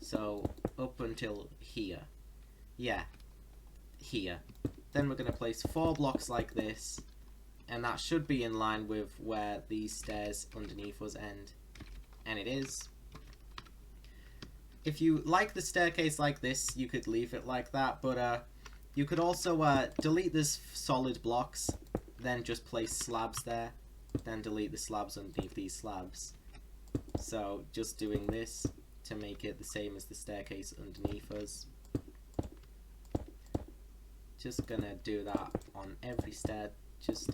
So up until here. Yeah, here. Then we're going to place 4 blocks like this, and that should be in line with where these stairs underneath us end. And it is. If you like the staircase like this, you could leave it like that, but you could also delete this solid blocks, then just place slabs there, then delete the slabs underneath these slabs. So just doing this to make it the same as the staircase underneath us. Just gonna do that on every stair. Just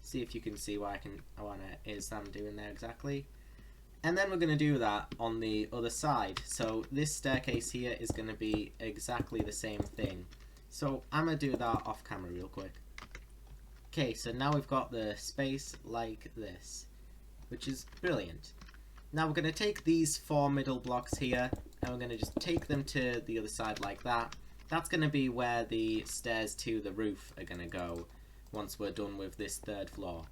see if you can see what it is I'm doing there exactly. And then we're gonna do that on the other side. So this staircase here is gonna be exactly the same thing. So I'm gonna do that off camera real quick. Okay, so now we've got the space like this, which is brilliant. Now we're going to take these 4 middle blocks here, and we're going to just take them to the other side like that. That's going to be where the stairs to the roof are going to go, once we're done with this 3rd floor.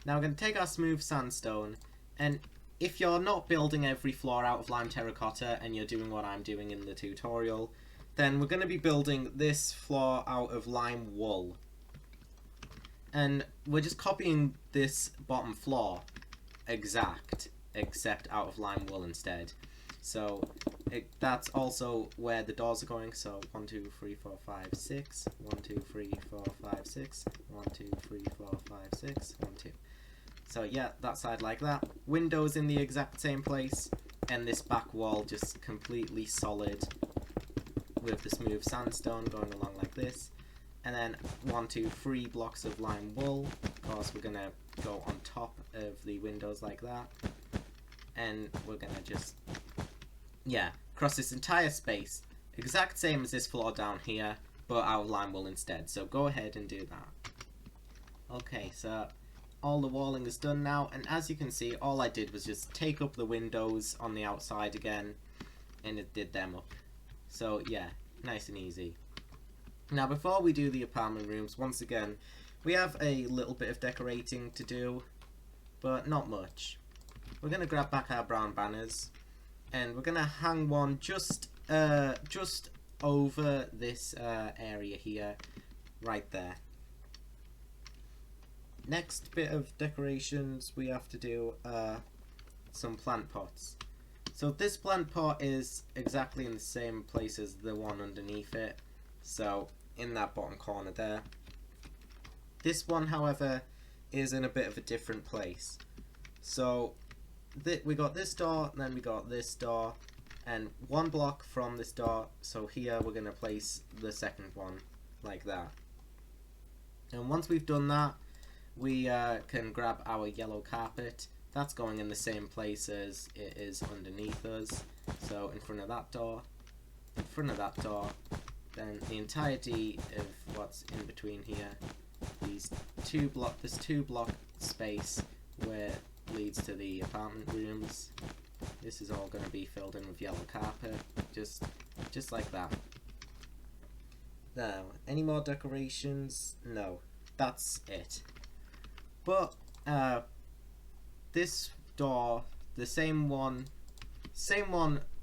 Now we're going to take our smooth sandstone, and if you're not building every floor out of lime terracotta, and you're doing what I'm doing in the tutorial, then we're going to be building this floor out of lime wool. And we're just copying this bottom floor except out of lime wool instead. So that's also where the doors are going. So 1, 2, 3, 4, 5, 6. 1, 2, 3, 4, 5, 6. 1, 2, 3, 4, 5, 6. 1, 2. So yeah, that side like that. Windows in the exact same place, and this back wall just completely solid with the smooth sandstone going along like this. And then 1, 2, 3 blocks of lime wool. Of course, we're gonna go on top of the windows like that. And we're gonna just, yeah, cross this entire space. Exact same as this floor down here, but out of lime wool instead. So go ahead and do that. Okay, so all the walling is done now. And as you can see, all I did was just take up the windows on the outside again. And it did them up. So yeah, nice and easy. Now before we do the apartment rooms, once again, we have a little bit of decorating to do, but not much. We're going to grab back our brown banners, and we're going to hang one just over this area here, right there. Next bit of decorations, we have to do some plant pots. So this plant pot is exactly in the same place as the one underneath it. So, in that bottom corner there. This one, however, is in a bit of a different place. So, we got this door, then we got this door, and 1 block from this door. So here we're going to place the second one, like that. And once we've done that, we can grab our yellow carpet. That's going in the same place as it is underneath us. So, in front of that door, in front of that door, then the entirety of what's in between here, this 2-block space where it leads to the apartment rooms. This is all going to be filled in with yellow carpet, just like that. Now, any more decorations? No, that's it. But this door, the same one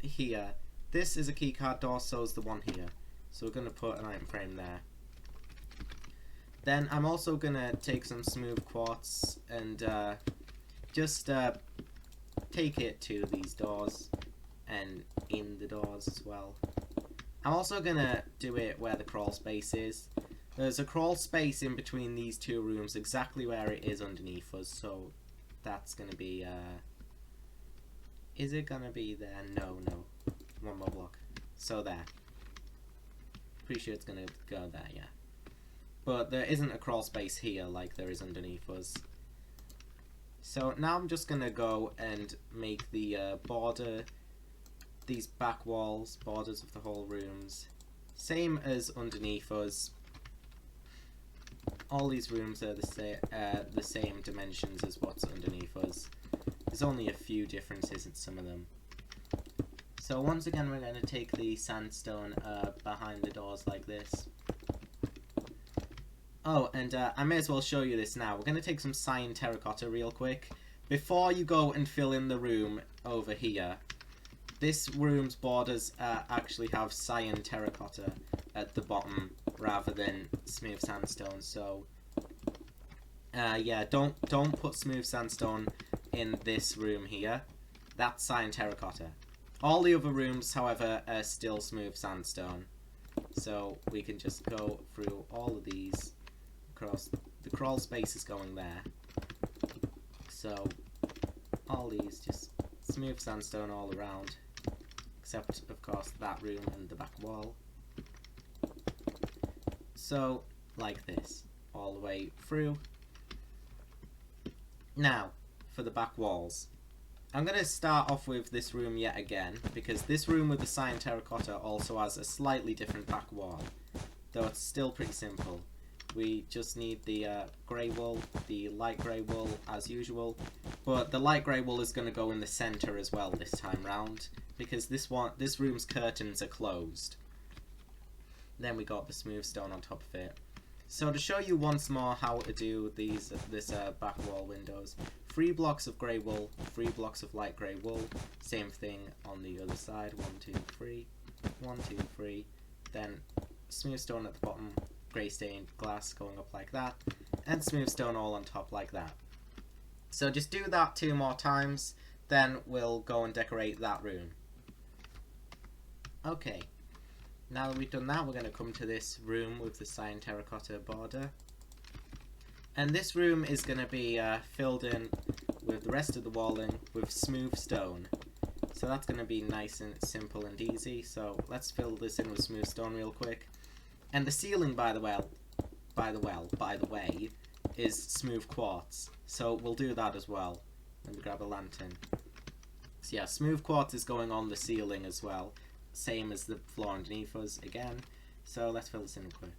here. This is a keycard door, so is the one here. So we're going to put an item frame there. Then I'm also going to take some smooth quartz and just take it to these doors and in the doors as well. I'm also going to do it where the crawl space is. There's a crawl space in between these two rooms exactly where it is underneath us, so that's going to be, is it going to be there? No. One more block. So there. Pretty sure it's going to go there, yeah. But there isn't a crawl space here like there is underneath us. So now I'm just going to go and make the border, these back walls, borders of the whole rooms, same as underneath us. All these rooms are the same dimensions as what's underneath us. There's only a few differences in some of them. So once again we're going to take the sandstone behind the doors like this. Oh, and I may as well show you this now. We're going to take some cyan terracotta real quick. Before you go and fill in the room over here, this room's borders actually have cyan terracotta at the bottom rather than smooth sandstone. So yeah, don't put smooth sandstone in this room here. That's cyan terracotta. All the other rooms, however, are still smooth sandstone. So we can just go through all of these across. The crawl space is going there. So all these just smooth sandstone all around. Except, of course, that room and the back wall. So, like this, all the way through. Now, for the back walls. I'm going to start off with this room yet again, because this room with the cyan terracotta also has a slightly different back wall, though it's still pretty simple. We just need the grey wool, the light grey wool as usual, but the light grey wool is going to go in the centre as well this time round, because this room's curtains are closed. Then we got the smooth stone on top of it. So to show you once more how to do this back wall windows, 3 blocks of grey wool, 3 blocks of light grey wool, same thing on the other side, 1, 2, 3, 1, 2, 3, then smooth stone at the bottom, grey stained glass going up like that, and smooth stone all on top like that. So just do that 2 more times, then we'll go and decorate that room. Okay. Now that we've done that, we're going to come to this room with the cyan terracotta border. And this room is going to be filled in with the rest of the walling with smooth stone. So that's going to be nice and simple and easy. So let's fill this in with smooth stone real quick. And the ceiling, by the way, is smooth quartz. So we'll do that as well. Let me grab a lantern. So yeah, smooth quartz is going on the ceiling as well. Same as the floor underneath us again. So let's fill this in quick.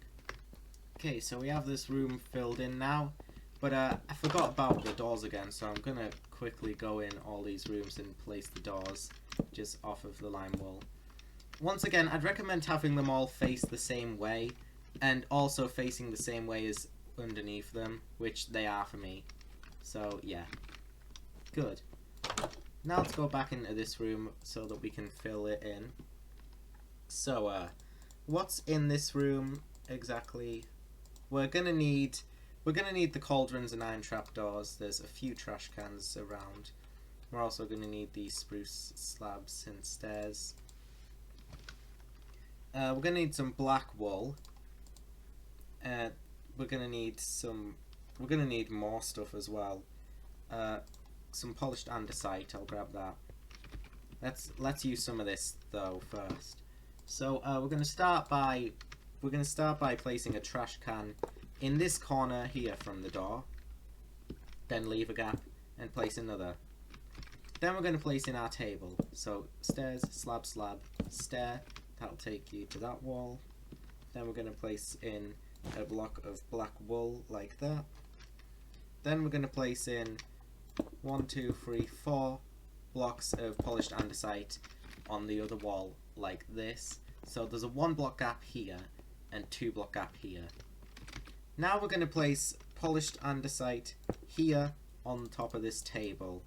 Okay, so we have this room filled in now, but I forgot about the doors again, so I'm gonna quickly go in all these rooms and place the doors just off of the lime wool. Once again, I'd recommend having them all face the same way, and also facing the same way as underneath them, which they are for me. So yeah, good. Now let's go back into this room so that we can fill it in. So, what's in this room exactly? We're gonna need the cauldrons and iron trapdoors. There's a few trash cans around. We're also gonna need these spruce slabs and stairs. We're gonna need some black wool. We're gonna need more stuff as well. Some polished andesite. I'll grab that. Let's use some of this though first. So we're gonna start by placing a trash can in this corner here from the door. Then leave a gap and place another. Then we're gonna place in our table. So stairs, slab, slab, stair. That'll take you to that wall. Then we're going to place in a block of black wool like that. Then we're going to place in 1, 2, 3, 4 blocks of polished andesite on the other wall like this. So there's a 1 block gap here and 2 block gap here. Now we're going to place polished andesite here on top of this table.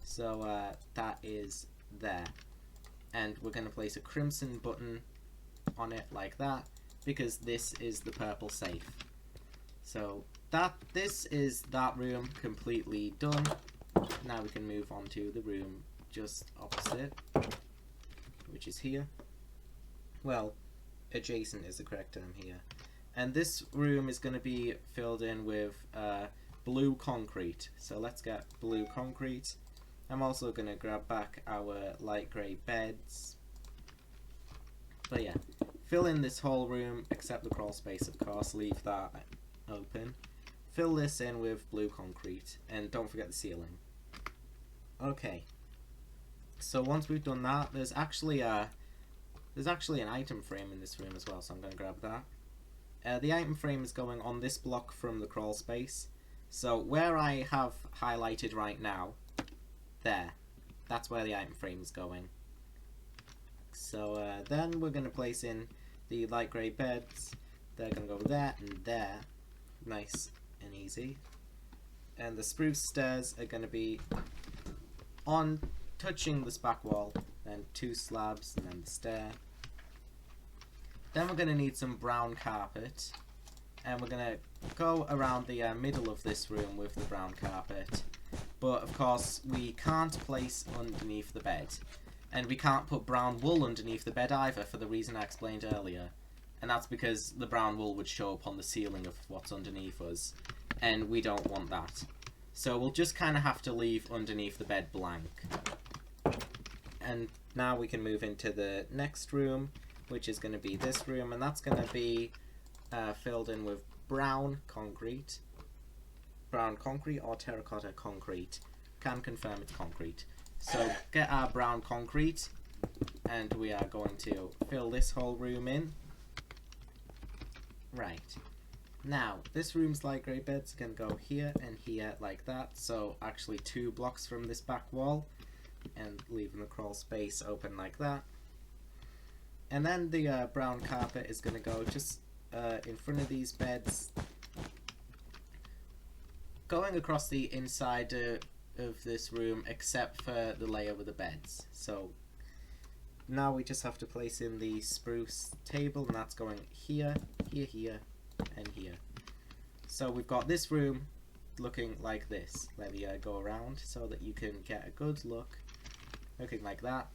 So that is there. And we're going to place a crimson button on it like that, because this is the purple safe. So this is that room completely done. Now we can move on to the room just opposite, which is here. Well, adjacent is the correct term here. And this room is going to be filled in with blue concrete. So let's get blue concrete. I'm also going to grab back our light grey beds. But yeah, fill in this whole room except the crawl space, of course, leave that open. Fill this in with blue concrete, and don't forget the ceiling. Okay, so once we've done that, there's actually an item frame in this room as well, so I'm going to grab that. The item frame is going on this block from the crawl space. So where I have highlighted right now, there, that's where the item frame is going. So then we're going to place in the light grey beds. They're going to go there and there, nice and easy. And the spruce stairs are going to be on touching this back wall, then 2 slabs and then the stair. Then we're going to need some brown carpet, and we're going to go around the middle of this room with the brown carpet. But of course we can't place underneath the bed, and we can't put brown wool underneath the bed either, for the reason I explained earlier. And that's because the brown wool would show up on the ceiling of what's underneath us, and we don't want that. So we'll just kind of have to leave underneath the bed blank. And now we can move into the next room, which is going to be this room, and that's going to be filled in with brown concrete. Brown concrete or terracotta concrete. Can confirm it's concrete. So get our brown concrete, and we are going to fill this whole room in. Right. Now, this room's light grey beds are going to go here and here like that. So actually 2 blocks from this back wall, and leaving the crawl space open like that. And then the brown carpet is going to go just in front of these beds, going across the inside of this room except for the layer with the beds. So now we just have to place in the spruce table, and that's going here, here, here, and here. So we've got this room looking like this. Let me go around so that you can get a good look, looking like that.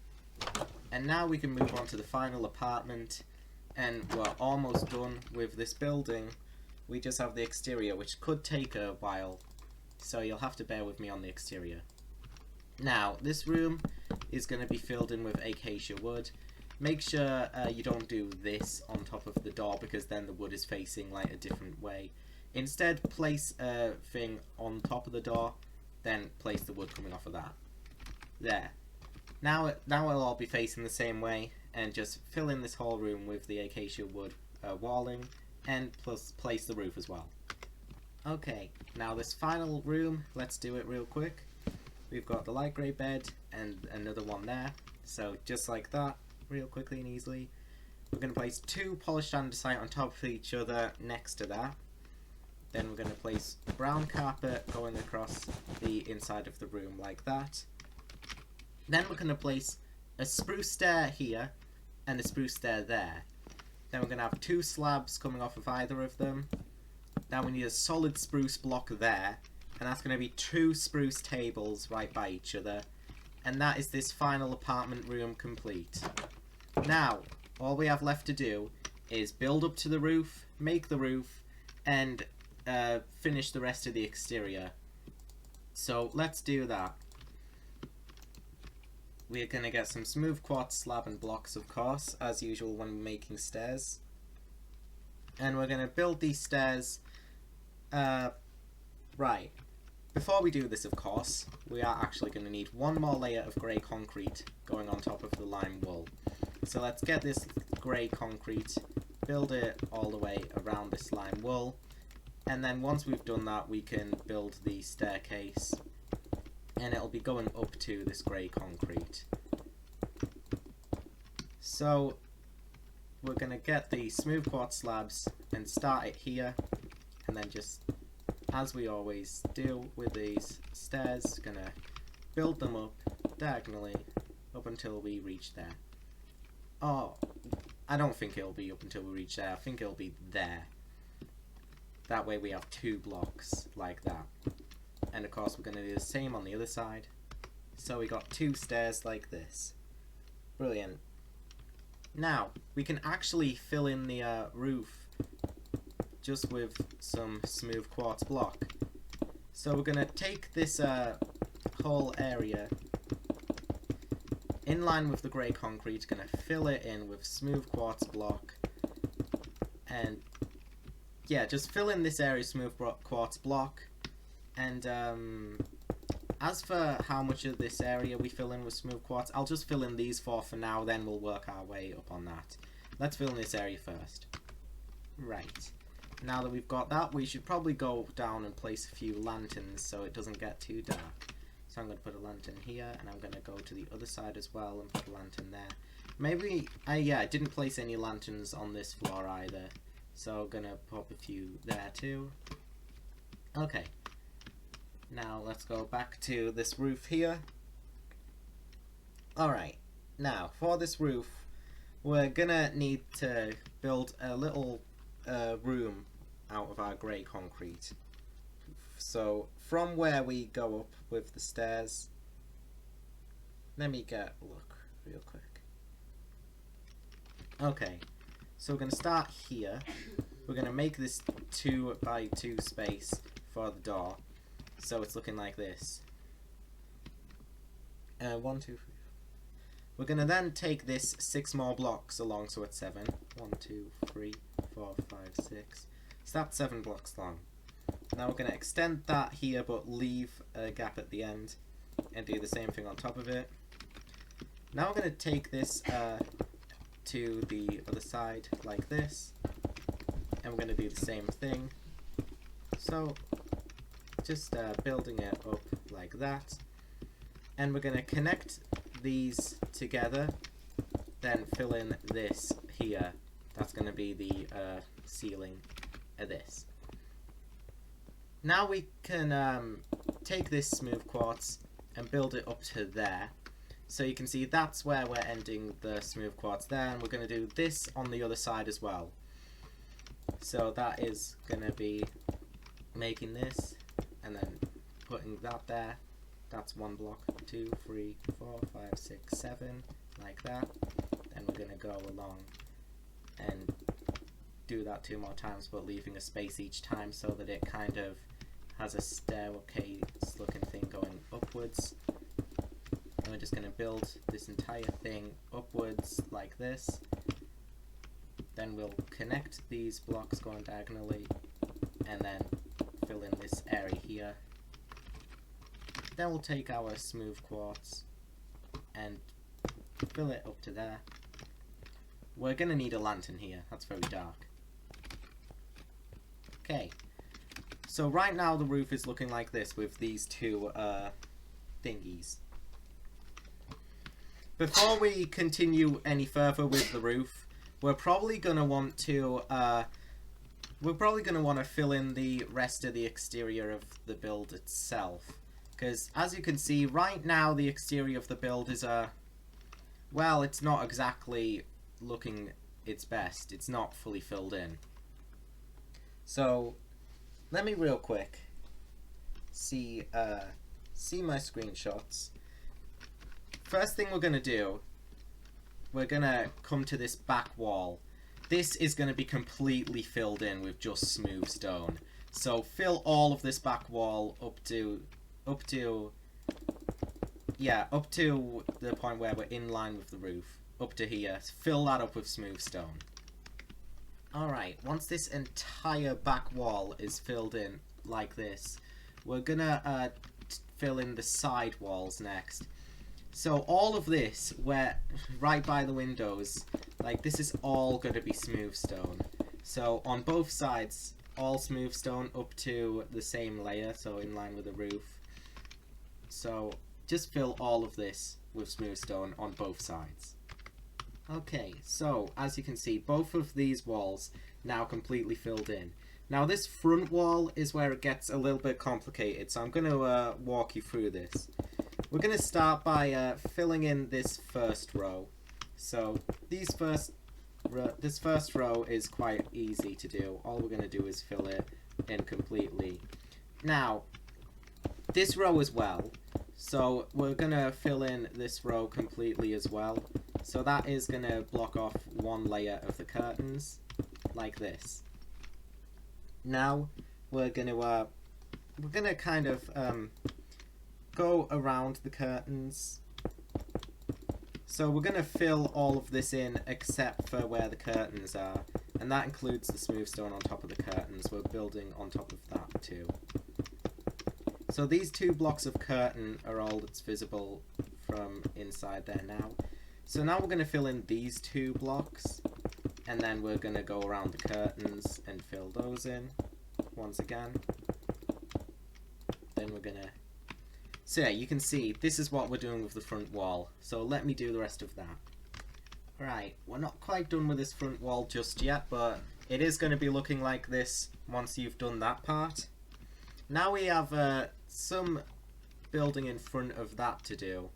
And now we can move on to the final apartment, and we're almost done with this building. We just have the exterior, which could take a while, so you'll have to bear with me on the exterior. Now, this room is going to be filled in with acacia wood. Make sure you don't do this on top of the door, because then the wood is facing like a different way. Instead, place a thing on top of the door, then place the wood coming off of that. There. Now it'll all be facing the same way, and just fill in this whole room with the acacia wood walling, and plus place the roof as well. Okay, now this final room, let's do it real quick. We've got the light grey bed and another one there, so just like that, real quickly and easily. We're going to place 2 polished andesite on top of each other next to that. Then we're going to place brown carpet going across the inside of the room like that. Then we're going to place a spruce stair here and a spruce stair there. Then we're going to have 2 slabs coming off of either of them. Now we need a solid spruce block there, and that's going to be 2 spruce tables right by each other. And that is this final apartment room complete. Now, all we have left to do is build up to the roof, make the roof, and finish the rest of the exterior. So let's do that. We're going to get some smooth quartz slab and blocks, of course, as usual when making stairs. And we're going to build these stairs. Right. Before we do this, of course, we are actually going to need 1 more layer of grey concrete going on top of the lime wool. So let's get this grey concrete, build it all the way around this lime wool, and then once we've done that we can build the staircase, and it'll be going up to this grey concrete. So we're going to get the smooth quartz slabs and start it here, and then just as we always do with these stairs, going to build them up diagonally up until we reach there. Oh, I don't think it'll be up until we reach there. I think it'll be there. That way we have 2 blocks like that. And of course we're going to do the same on the other side. So we got 2 stairs like this. Brilliant. Now, we can actually fill in the roof just with some smooth quartz block. So we're going to take this whole area in line with the grey concrete, going to fill it in with smooth quartz block, and yeah, just fill in this area smooth quartz block. And as for how much of this area we fill in with smooth quartz, I'll just fill in these 4 for now, then we'll work our way up on that. Let's fill in this area first. Right, now that we've got that, we should probably go down and place a few lanterns so it doesn't get too dark. So I'm going to put a lantern here, and I'm going to go to the other side as well and put a lantern there. Maybe, yeah, I didn't place any lanterns on this floor either, so I'm going to pop a few there too. Okay, now let's go back to this roof here. Alright, now for this roof, we're going to need to build a little room out of our grey concrete. So from where we go up with the stairs, let me get a look real quick. Okay, so we're going to start here. We're going to make this 2 by 2 space for the door, so it's looking like this. 1, 2, 3. We're going to then take this 6 more blocks along, so it's 7. 1, 2, 3, 4, 5, 6. So that's 7 blocks long. Now we're going to extend that here, but leave a gap at the end, and do the same thing on top of it. Now we're going to take this to the other side like this, and we're going to do the same thing. So just building it up like that, and we're going to connect these together, then fill in this here. That's going to be the ceiling of this. Now we can take this smooth quartz and build it up to there. So you can see that's where we're ending the smooth quartz there, and we're going to do this on the other side as well. So that is going to be making this and then putting that there. That's 1 block, 2, 3, 4, 5, 6, 7, like that. Then we're going to go along and do that 2 more times, but leaving a space each time so that it kind of has a staircase looking thing going upwards. And we're just going to build this entire thing upwards like this. Then we'll connect these blocks going diagonally, and then fill in this area here. Then we'll take our smooth quartz and fill it up to there. We're going to need a lantern here, that's very dark. Okay, so right now the roof is looking like this with these 2 thingies. Before we continue any further with the roof, we're probably going to want to fill in the rest of the exterior of the build itself. Because as you can see, right now the exterior of the build is well, it's not exactly looking its best. It's not fully filled in. So let me real quick see my screenshots. First thing we're going to do, we're going to come to this back wall. This is going to be completely filled in with just smooth stone. So fill all of this back wall up to the point where we're in line with the roof, up to here. Fill that up with smooth stone. Alright, once this entire back wall is filled in like this, we're gonna fill in the side walls next. So all of this, where right by the windows, like this is all going to be smooth stone. So on both sides, all smooth stone up to the same layer, so in line with the roof. So just fill all of this with smooth stone on both sides. Okay, so as you can see, both of these walls now completely filled in. Now this front wall is where it gets a little bit complicated, so I'm going to walk you through this. We're going to start by filling in this first row. So this first row is quite easy to do. All we're going to do is fill it in completely. Now, this row as well. So we're going to fill in this row completely as well. So that is going to block off one layer of the curtains, like this. Now we're going to kind of go around the curtains. So we're going to fill all of this in except for where the curtains are, and that includes the smooth stone on top of the curtains. We're building on top of that too. So these 2 blocks of curtain are all that's visible from inside there now. So now we're going to fill in these 2 blocks, and then we're going to go around the curtains and fill those in once again. Then we're going to... So yeah, you can see this is what we're doing with the front wall. So let me do the rest of that. Right, we're not quite done with this front wall just yet, but it is going to be looking like this once you've done that part. Now we have some building in front of that to do.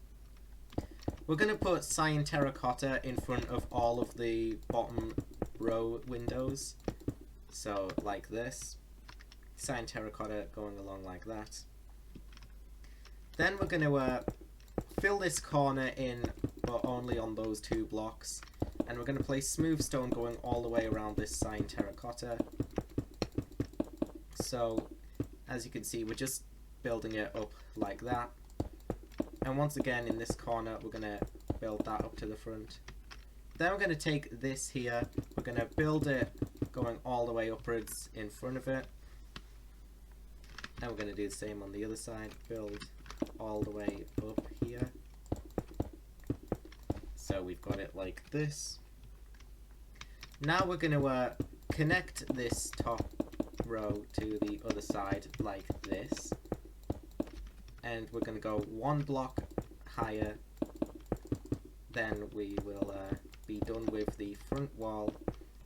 We're going to put cyan terracotta in front of all of the bottom row windows. So like this. Cyan terracotta going along like that. Then we're going to fill this corner in, but only on those 2 blocks. And we're going to place smooth stone going all the way around this cyan terracotta. So, as you can see, we're just building it up like that. And once again, in this corner, we're going to build that up to the front. Then we're going to take this here, we're going to build it going all the way upwards in front of it. And we're going to do the same on the other side, build all the way up here. So we've got it like this. Now we're going to connect this top row to the other side like this. And we're going to go 1 block higher. Then we will be done with the front wall,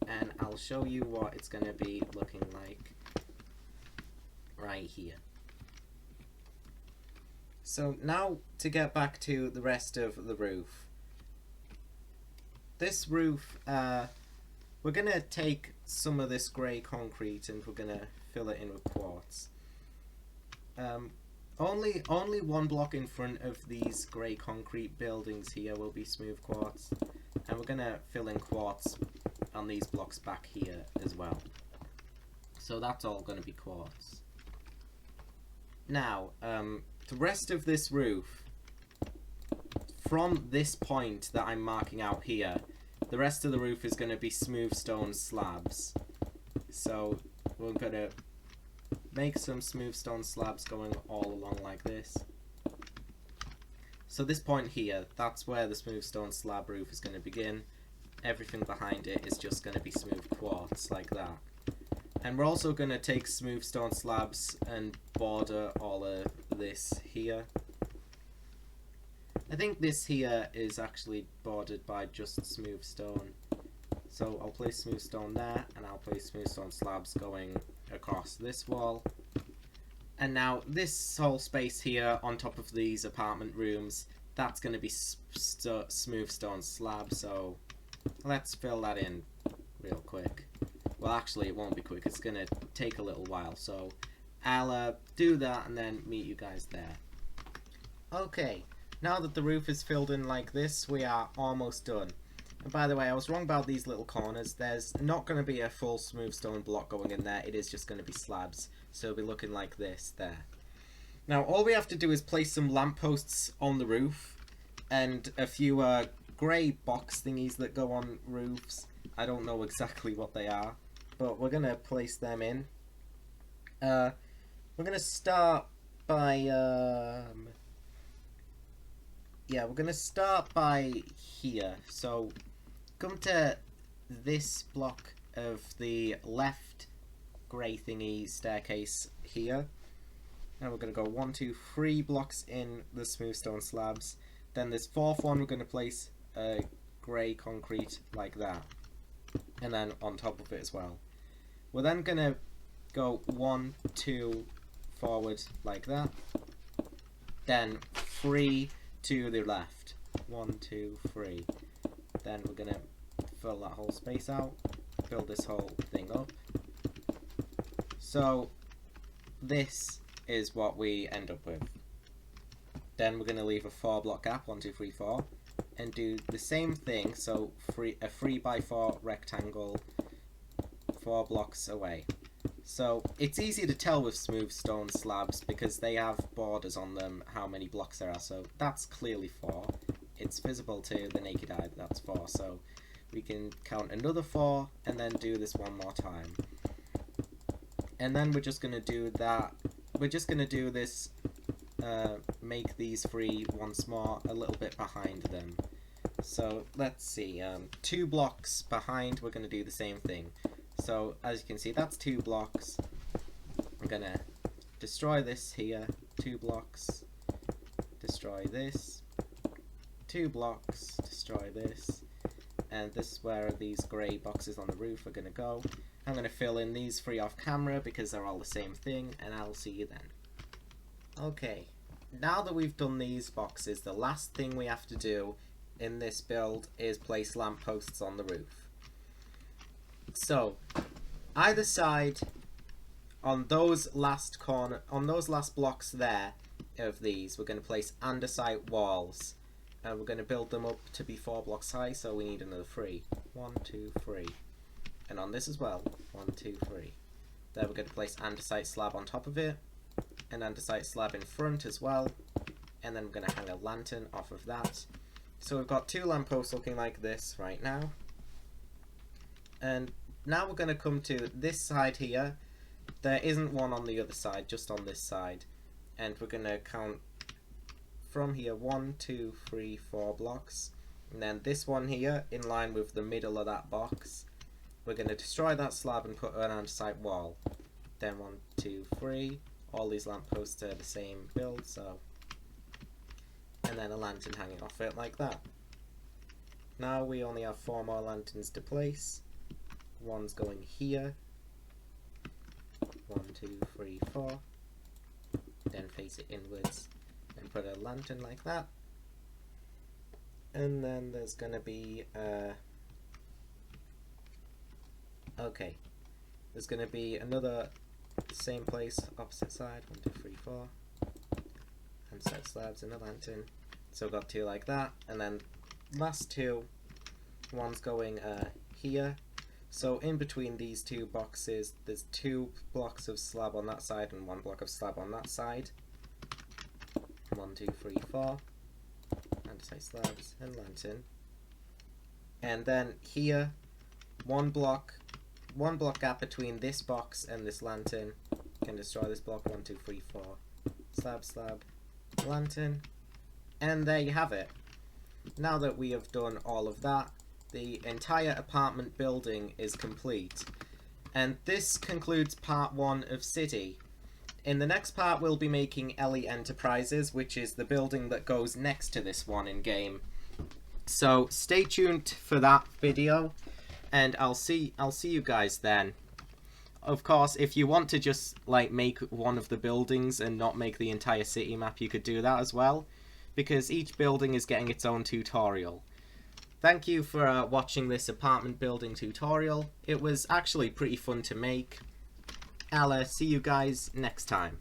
and I'll show you what it's going to be looking like right here. So now to get back to the rest of the roof. This roof, we're going to take some of this grey concrete and we're going to fill it in with quartz. Only 1 block in front of these grey concrete buildings here will be smooth quartz, and we're going to fill in quartz on these blocks back here as well. So that's all going to be quartz. Now, the rest of this roof, from this point that I'm marking out here, the rest of the roof is going to be smooth stone slabs. So we're going to make some smooth stone slabs going all along like this. So this point here, that's where the smooth stone slab roof is going to begin. Everything behind it is just going to be smooth quartz like that. And we're also going to take smooth stone slabs and border all of this here. I think this here is actually bordered by just smooth stone. So I'll place smooth stone there, and I'll place smooth stone slabs going across this wall. And now this whole space here on top of these apartment rooms, that's going to be smooth stone slab, so let's fill that in real quick. Well, actually it won't be quick, it's going to take a little while, so I'll do that and then meet you guys there. Okay, now that the roof is filled in like this, we are almost done. And by the way, I was wrong about these little corners. There's not going to be a full smooth stone block going in there. It is just going to be slabs. So it'll be looking like this there. Now, all we have to do is place some lampposts on the roof and a few grey box thingies that go on roofs. I don't know exactly what they are, but we're going to place them in. We're going to start by yeah, we're gonna start by here. So come to this block of the left grey thingy staircase here. Now we're gonna go 1, 2, 3 blocks in the smooth stone slabs. Then this fourth one we're gonna place grey concrete like that, and then on top of it as well. We're then gonna go 1, 2 forward like that, then 3 to the left, 1, 2, 3. Then we're gonna fill that whole space out, build this whole thing up. So this is what we end up with. Then we're gonna leave a 4 block gap, 1, 2, 3, 4, and do the same thing. So a 3x4 rectangle 4 blocks away. So it's easy to tell with smooth stone slabs because they have borders on them how many blocks there are. So that's clearly 4. It's visible to the naked eye that that's 4. So we can count another 4 and then do this one more time. And then we're just gonna do that. We're just gonna do this. Make these 3 once more a little bit behind them. So let's see. 2 blocks behind. We're gonna do the same thing. So as you can see, that's 2 blocks. I'm gonna destroy this here, 2 blocks, destroy this, 2 blocks, destroy this, and this is where these grey boxes on the roof are gonna go. I'm gonna fill in these 3 off camera because they're all the same thing, and I'll see you then. Okay, now that we've done these boxes, the last thing we have to do in this build is place lampposts on the roof. So, either side on those last blocks there of these, we're going to place andesite walls, and we're going to build them up to be 4 blocks high. So we need another 3. 1, 2, 3, and on this as well. 1, 2, 3. There we're going to place andesite slab on top of it, an andesite slab in front as well, and then we're going to hang a lantern off of that. So we've got 2 lampposts looking like this right now. And now we're going to come to this side here. There isn't one on the other side, just on this side. And we're going to count from here 1, 2, 3, 4 blocks. And then this one here, in line with the middle of that box. We're going to destroy that slab and put an andesite wall. Then 1, 2, 3. All these lampposts are the same build, so. And then a lantern hanging off it like that. Now we only have 4 more lanterns to place. One's going here. 1, 2, 3, 4. Then face it inwards and put a lantern like that. And then there's gonna be okay. There's gonna be another same place, opposite side. 1, 2, 3, 4. And set slabs and a lantern. So we've got 2 like that, and then last 2. One's going here. So in between these 2 boxes, there's 2 blocks of slab on that side and 1 block of slab on that side. 1, 2, 3, 4. Andesite slabs and lantern. And then here, 1 block gap between this box and this lantern. Can destroy this block. 1, 2, 3, 4. Slab, slab, lantern. And there you have it. Now that we have done all of that, the entire apartment building is complete. And this concludes part 1 of City. In the next part we'll be making Ellie Enterprises, which is the building that goes next to this one in game. So stay tuned for that video, and I'll see you guys then. Of course, if you want to just like make one of the buildings and not make the entire city map, you could do that as well, because each building is getting its own tutorial. Thank you for watching this apartment building tutorial. It was actually pretty fun to make. I'll see you guys next time.